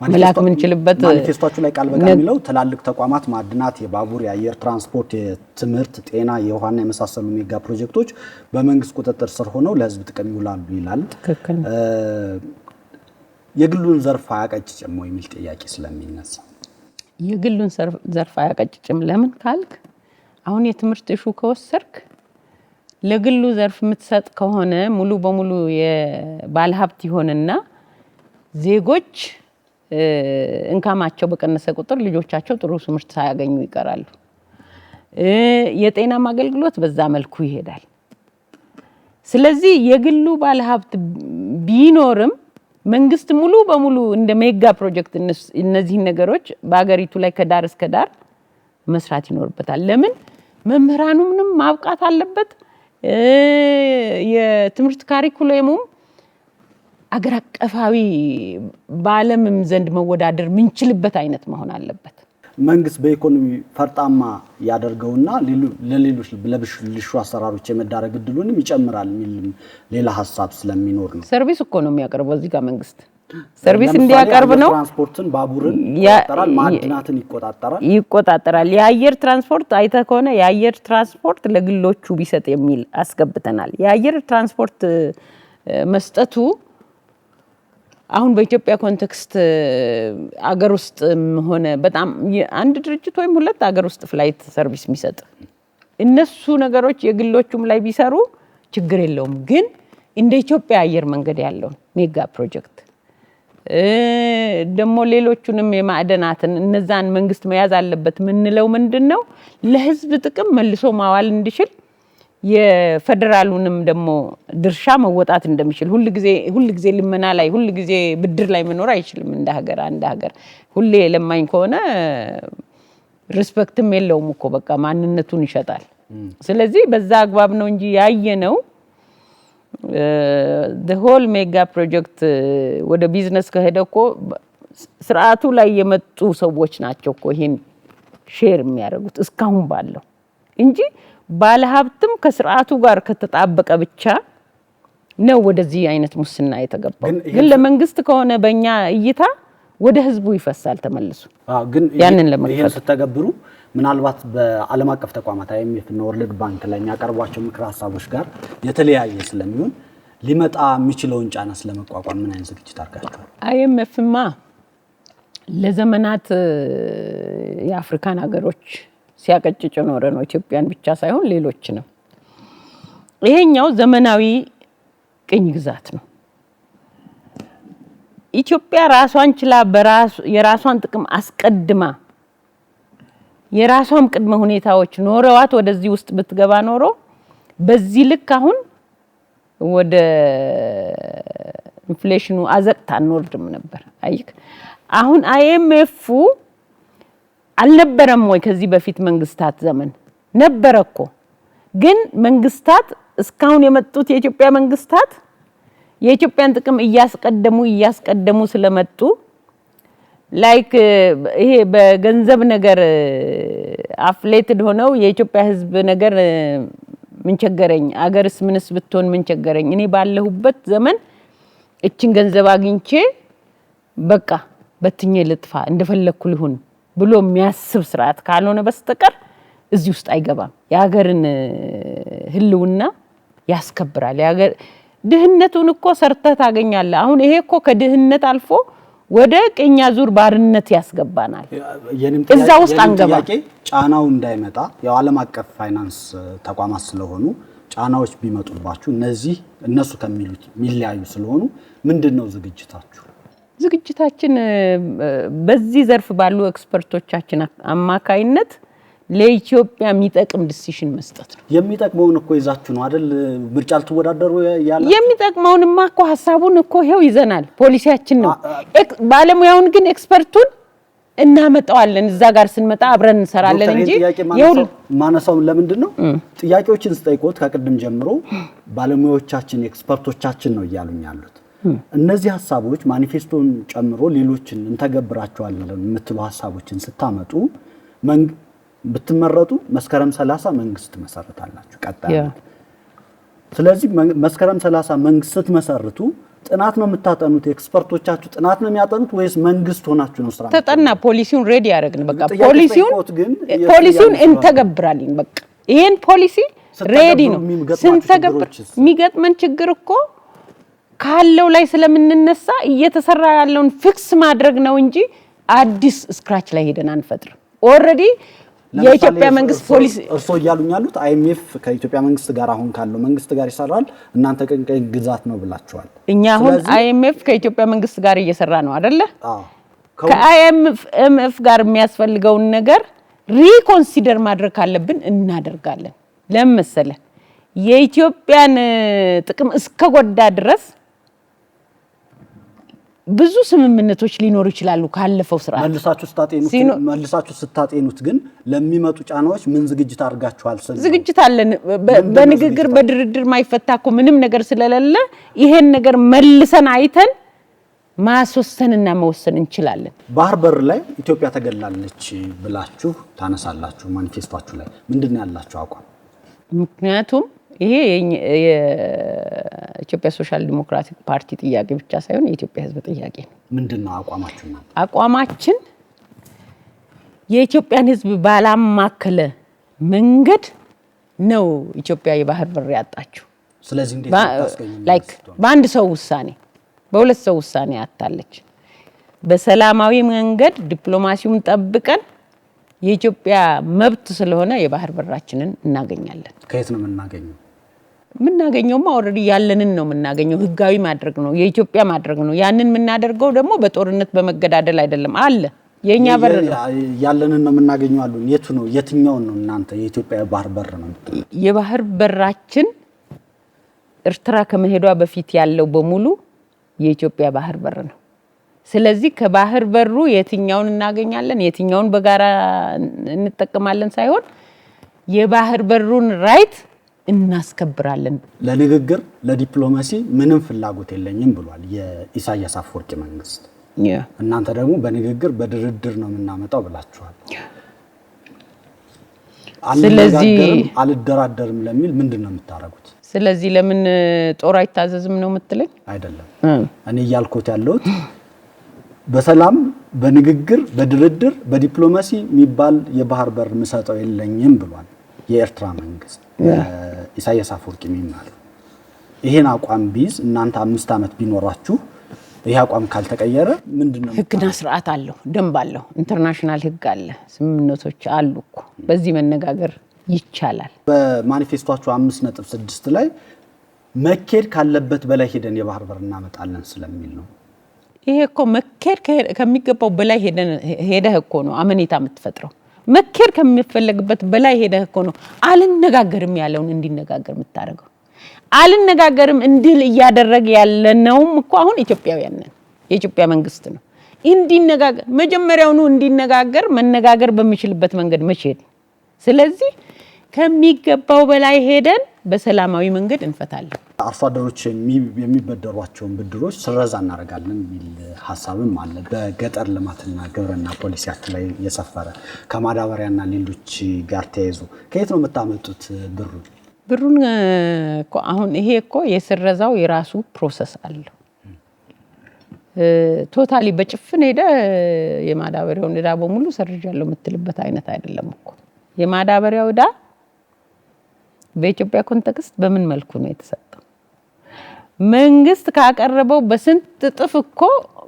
መላክ ምንችልበት ማኒፌስቶቹ ላይ ቃል በቃል የሚለው ትላልቅ ተቋማት ማዕድናት፣ የባቡር፣ የአየር ትራንስፖርት፣ የትምህርት፣ ጤና፣ የውሃና የመሳሰሉ ሜጋ ፕሮጀክቶች በመንግስት ቁጥጥር ስር ሆነው ለህዝብ ጥቅም ይውላሉ ይላል። ትክክል። የግሉን ዘርፍ አያቀጭጭም ወይ የሚል ጥያቄ ስለሚነሳ የግሉን ዘርፍ አያቀጭጭም ለምን ካልክ አሁን የትምህርት እሹ ከወሰርክ ለግሉ ዘርፍ የምትሰጥ ከሆነ ሙሉ በሙሉ የባለሀብት ይሆንና ዜጎች እንካማቸው በቀነሰ ቁጥር ልጆቻቸው ጥሩ ትምህርት ሳያገኙ ይቀራሉ። የጤናም አገልግሎት በዛ መልኩ ይሄዳል። ስለዚህ የግሉ ባለሀብት ቢኖርም መንግስት ሙሉ በሙሉ እንደ ሜጋ ፕሮጀክት እነዚህ ነገሮች በአገሪቱ ላይ ከዳር እስከ ዳር መስራት ይኖርበታል። ለምን መምህራኑንም ማብቃት አለበት። የትምህርት ካሪኩለሙም አገር አቀፋዊ በዓለምም ዘንድ መወዳደር ምንችልበት አይነት መሆን አለበት። መንግስት በኢኮኖሚ ፈርጣማ ያደርገውና ለሌሎች ለብልሹ አሰራሮች የመዳረግ እድሉንም ይጨምራል የሚል ሌላ ሐሳብ ስለሚኖር ነው። ሰርቪስ እኮ ነው የሚያቀርበው እዚህ ጋር መንግስት ሰርቪስ እንዲያቀርብ ነው። ትራንስፖርትን፣ ባቡርን ይቆጣጠራል፣ ማዕድናትን ይቆጣጠራል። የአየር ትራንስፖርት አይተህ ከሆነ የአየር ትራንስፖርት ለግሎቹ ቢሰጥ የሚል አስገብተናል። የአየር ትራንስፖርት መስጠቱ አሁን በኢትዮጵያ ኮንቴክስት አገር ውስጥ ሆነ በጣም አንድ ድርጅት ወይም ሁለት አገር ውስጥ ፍላይት ሰርቪስ የሚሰጥ እነሱ ነገሮች የግሎቹም ላይ ቢሰሩ ችግር የለውም። ግን እንደ ኢትዮጵያ አየር መንገድ ያለው ሜጋ ፕሮጀክት ደሞ ሌሎቹንም የማዕድናትን እነዛን መንግስት መያዝ አለበት። ምንለው ምንድነው ለህዝብ ጥቅም መልሶ ማዋል እንዲችል የፌደራሉንም ደሞ ድርሻ መወጣት እንደሚችል ሁሉ ጊዜ ልመና ላይ ሁሉ ጊዜ ብድር ላይ መኖር አይችልም። እንደ ሀገር ሁሌ ለማኝ ከሆነ ሪስፔክትም የለውም እኮ በቃ ማንነቱን ይሸጣል። ስለዚህ በዛ አግባብ ነው እንጂ ያየነው the whole mega project ወደ ቢዝነስ ከሄደ እኮ ስርዓቱ ላይ የመጡ ሰዎች ናቸው እኮ ይሄን ሼር የሚያደርጉት እስካሁን ባለው እንጂ ባለሀብትም ከስርዓቱ ጋር ከተጣበቀ ብቻ ነው ወደዚህ አይነት ሙስና የተገባው። ግን ለመንግስት ከሆነ በእኛ እይታ ወደ ህዝቡ ይፈሳል ተመልሶ። ግን ይሄን ተተገብሩ ምናልባት በዓለም አቀፍ ተቋማት IMF እና ወርልድ ባንክ ላይ የሚያቀርቧቸው ምክር ሐሳቦች ጋር የተለያየ ስለሚሆን ሊመጣ የሚችለውን ጫና ስለመቋቋም ምን አይነት ዝግጅት አድርጋችኋል? IMFማ ለዘመናት የአፍሪካን ሀገሮች ሲያቀጭጭ ኖረ ነው። ኢትዮጵያን ብቻ ሳይሆን ሌሎችንም። ይሄኛው ዘመናዊ ቅኝ ግዛት ነው። ኢትዮጵያ ራሷን ችላ የራሷን ጥቅም አስቀድማ የራሷም ቅድመ ሁኔታዎች ኖረዋት ወደዚህ ውስጥ ብትገባ ኖሮ በዚህ ልክ አሁን ወደ ኢንፍሌሽኑ አዘቅታ አንወርድም ነበር። አይክ አሁን IMF አልነበረም ወይ? ከዚህ በፊት መንግስታት ዘመን ነበረኮ። ግን መንግስታት እስካሁን የመጡት የኢትዮጵያ መንግስታት የኢትዮጵያን ጥቅም እያስቀደሙ ስለመጡ ላይክ ይሄ በገንዘብ ነገር አፍሌትድ ሆነው የኢትዮጵያ ህዝብ ነገር ምን ቸገረኝ፣ አገርስ ምንስ ብትሆን ምን ቸገረኝ፣ እኔ ባለሁበት ዘመን እቺን ገንዘብ አግኝቼ በቃ በትኜ ልጥፋ እንደፈለኩ ልሁን ብሎ የሚያስብ ስርዓት ካልሆነ በስተቀር እዚህ ውስጥ አይገባም። የሀገርን ህልውና ያስከብራል። የሀገር ድህነቱን እኮ ሰርተህ ታገኛለህ። አሁን ይሄ እኮ ከድህነት አልፎ ወደ ቀኛ ዙር ባርነት ያስገባናል። እዛ ውስጥ አንገባ። ጫናው እንዳይመጣ ያው ዓለም አቀፍ ፋይናንስ ተቋማት ስለሆኑ ጫናዎች ቢመጡባችሁ እነሱ ከሚሉት ሚሊያዩ ስለሆኑ ምንድነው ዝግጅታችሁ? ዝግጅታችን በዚህ ዘርፍ ባሉ ኤክስፐርቶቻችን አማካይነት ለኢትዮጵያ የሚጠቅም ዲሲሽን መስጠት ነው። የሚጠቅመውን እኮ ይዛችሁ ነው አይደል? ምርጫ ልትወዳደሩ ያለ የሚጠቅመውንማ እኮ ሐሳቡን እኮ ይሄው ይዘናል። ፖሊሲያችን ነው። ባለሙያውን ግን ኤክስፐርቱን እናመጣዋለን። እዛ ጋር ስንመጣ አብረን እንሰራለን እንጂ ይሁን ማነሳው ለምንድን ነው ጥያቄዎችን ስጠይቆት ከቅድም ጀምሮ ባለሙያዎቻችን ኤክስፐርቶቻችን ነው እያሉኝ ያሉት። እነዚህ ሐሳቦች ማኒፌስቶን ጨምሮ ሌሎችን እንተገብራቸዋለን የምትሉ ሐሳቦችን ስታመጡ ብትመረጡ መስከረም 30 መንግስት መሰረታላችሁ ቀጣይ። ስለዚህ መስከረም 30 መንግስት ስትመሰርቱ ጥናት ነው የምታጠኑት? ኤክስፐርቶቻችሁ ጥናት ነው የሚያጠኑት ወይስ መንግስት ሆናችሁ ነው ስራ? ተጠና ፖሊሲውን ሬዲ ያደረግን በቃ ፖሊሲውን እንተገብራለን። በቃ ይሄን ፖሊሲ ሬዲ ነው ስንተገብር የሚገጥመን ችግር እኮ ካለው ላይ ስለምንነሳ እየተሰራ ያለውን ፊክስ ማድረግ ነው እንጂ አዲስ ስክራች ላይ ሄደን አንፈጥር። ኦሬዲ የኢትዮጵያ መንግስት ፖሊሲ እርሶ እያሉኝ ያሉት አይኤምኤፍ ከኢትዮጵያ መንግስት ጋር አሁን ካለው መንግስት ጋር ይሰራል፣ እናንተ ቀኝ ግዛት ነው ብላችኋል። እኛ አሁን አይኤምኤፍ ከኢትዮጵያ መንግስት ጋር እየሰራ ነው አይደለ? ከአይኤምኤፍ ጋር የሚያስፈልገውን ነገር ሪኮንሲደር ማድረግ ካለብን እናደርጋለን። ለምን መሰለህ? የኢትዮጵያን ጥቅም እስከጎዳ ድረስ ብዙ ስምምነቶች ሊኖሩ ይችላሉ ካለፈው ስርዓት። መልሳችሁ ስታጤኑት ግን ለሚመጡ ጫናዎች ምን ዝግጅት አድርጋችኋል? ዝግጅት አለን። በንግግር በድርድር ማይፈታ እኮ ምንም ነገር ስለሌለ ይሄን ነገር መልሰን አይተን ማስወሰንና መወሰን እንችላለን። ባህር በር ላይ ኢትዮጵያ ተገላለች ብላችሁ ታነሳላችሁ ማኒፌስቶአችሁ ላይ። ምንድነው ያላችሁ አቋም? ምክንያቱም ይሄ የኢትዮጵያ ሶሻል ዲሞክራቲክ ፓርቲ ጥያቄ ብቻ ሳይሆን የኢትዮጵያ ሕዝብ ጥያቄ ነው። ምንድነው አቋማችሁ? አቋማችን የኢትዮጵያን ሕዝብ ባላማከለ መንገድ ነው ኢትዮጵያ የባህር በር ያጣችው። ስለዚህ እንዴት ታስገኙ? በአንድ ሰው ውሳኔ፣ በሁለት ሰው ውሳኔ አጣለች። በሰላማዊ መንገድ ዲፕሎማሲውን ጠብቀን የኢትዮጵያ መብት ስለሆነ የባህር በራችንን እናገኛለን። ከየት ነው የምናገኘው? የምናገኘውማ ኦሬዲ ያለንን ነው የምናገኘው። ህጋዊ ማድረግ ነው፣ የኢትዮጵያ ማድረግ ነው። ያንን የምናደርገው ደግሞ በጦርነት በመገዳደል አይደለም። አለ የኛ በር ያለንን ነው የምናገኘው አሉ። የቱ ነው? የትኛውን ነው እናንተ የኢትዮጵያ ባህር በር ነው? የባህር በራችን ኤርትራ ከመሄዷ በፊት ያለው በሙሉ የኢትዮጵያ ባህር በር ነው። ስለዚህ ከባህር በሩ የትኛውን እናገኛለን የትኛውን በጋራ እንጠቀማለን ሳይሆን የባህር በሩን ራይት እናስከብራለን። ለንግግር ለዲፕሎማሲ ምንም ፍላጎት የለኝም ብሏል የኢሳያስ አፈወርቂ መንግስት። እናንተ ደግሞ በንግግር በድርድር ነው የምናመጣው ብላችኋል። ስለዚህ አልደራደርም ለሚል ምንድነው የምታረጉት? ስለዚህ ለምን ጦር አይታዘዝም ነው የምትለኝ? አይደለም እኔ ያልኩት ያለሁት በሰላም በንግግር በድርድር በዲፕሎማሲ የሚባል የባህር በር መሰጠው የለኝም ብሏል የኤርትራ መንግስት። ኢሳያስ አፈወርቂ የሚባለው ይሄን አቋም ቢዝ እናንተ 5 አመት ቢኖራችሁ ይሄ አቋም ካልተቀየረ ምንድነው? ህግና ስርዓት አለው፣ ደንብ አለው፣ ኢንተርናሽናል ህግ አለ፣ ስምምነቶች አሉ እኮ። በዚህ መነጋገር ይቻላል። በማኒፌስቶአችሁ 5.6 ላይ መኬድ ካለበት በላይ ሄደን የባህር በር እናመጣለን ስለሚል ነው። ይሄ እኮ መኬድ ከሚገባው በላይ ሄደህ እኮ ነው አመኔታ የምትፈጥረው። መኬድ ከሚፈለግበት በላይ ሄደህ እኮ ነው አልነጋገርም ያለውን እንዲነጋገር የምታደርገው። አልነጋገርም እንዲል እያደረገ ያለነውም እኮ አሁን ኢትዮጵያውያን ነን፣ የኢትዮጵያ መንግስት ነው እንዲነጋገር መጀመሪያውኑ እንዲነጋገር መነጋገር በሚችልበት መንገድ መቼድ። ስለዚህ ከሚገባው በላይ ሄደን በሰላማዊ መንገድ እንፈታለን። አርሶ አደሮች የሚበደሯቸውን ብድሮች ስረዛ እናደርጋለን የሚል ሐሳብም አለ በገጠር ልማትና ግብርና ፖሊሲያችሁ ላይ የሰፈረ ከማዳበሪያና ሌሎች ጋር ተያይዞ። ከየት ነው የምታመጡት ብሩን እኮ አሁን ይሄ እኮ የስረዛው የራሱ ፕሮሰስ አለው። ቶታሊ በጭፍን ሄደ የማዳበሪያውን ዕዳ በሙሉ ሰርጃለሁ የምትልበት አይነት አይደለም እኮ። የማዳበሪያው ዕዳ በኢትዮጵያ ኮንቴክስት በምን መልኩ ነው የተሰጠው? መንግስት ካቀረበው በስንት እጥፍ እኮ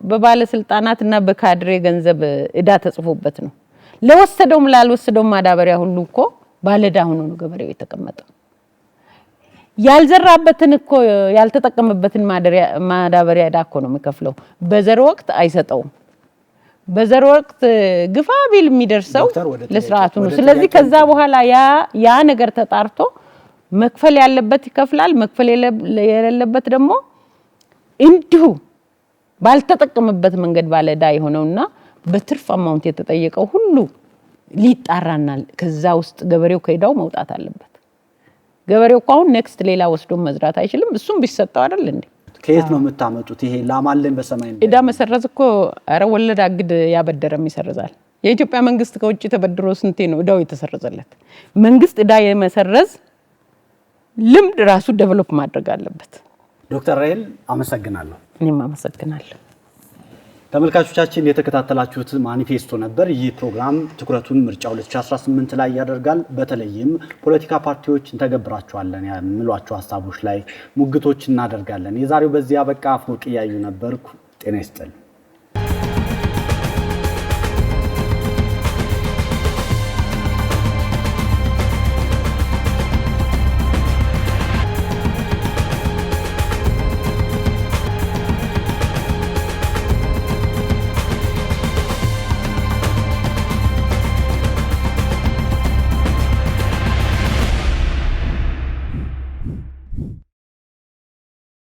በባለስልጣናትና በካድሬ ገንዘብ ዕዳ ተጽፎበት ነው። ለወሰደውም ላልወሰደውም ማዳበሪያ ሁሉ እኮ ባለዕዳ ሆኖ ነው ገበሬው የተቀመጠው። ያልዘራበትን እኮ ያልተጠቀመበትን ማዳበሪያ ዕዳ እኮ ነው የሚከፍለው። በዘር ወቅት አይሰጠውም። በዘር ወቅት ግፋ ቢል የሚደርሰው ለስርዓቱ ነው። ስለዚህ ከዛ በኋላ ያ ነገር ተጣርቶ መክፈል ያለበት ይከፍላል፣ መክፈል የሌለበት ደግሞ እንዲሁ ባልተጠቀመበት መንገድ ባለዕዳ የሆነውና በትርፍ አማውንት የተጠየቀው ሁሉ ሊጣራና ከዛ ውስጥ ገበሬው ከዕዳው መውጣት አለበት። ገበሬው እኮ አሁን ኔክስት ሌላ ወስዶ መዝራት አይችልም። እሱም ቢሰጠው አይደል እንዴ? ከየት ነው የምታመጡት? ይሄ ላማለን በሰማይ እዳ መሰረዝ እኮ አረ ወለድ አግድ ያበደረም ይሰርዛል። የኢትዮጵያ መንግስት ከውጭ ተበድሮ ስንቴ ነው እዳው የተሰረዘለት? መንግስት እዳ የመሰረዝ ልምድ ራሱ ዴቨሎፕ ማድረግ አለበት። ዶክተር ራሄል አመሰግናለሁ። እኔም አመሰግናለሁ። ተመልካቾቻችን የተከታተላችሁት ማኒፌስቶ ነበር። ይህ ፕሮግራም ትኩረቱን ምርጫ 2018 ላይ ያደርጋል። በተለይም ፖለቲካ ፓርቲዎች እንተገብራቸዋለን የሚሏቸው ሀሳቦች ላይ ሙግቶች እናደርጋለን። የዛሬው በዚህ አበቃ። አፈወርቅ እያዩ ነበርኩ። ጤና ይስጥልኝ።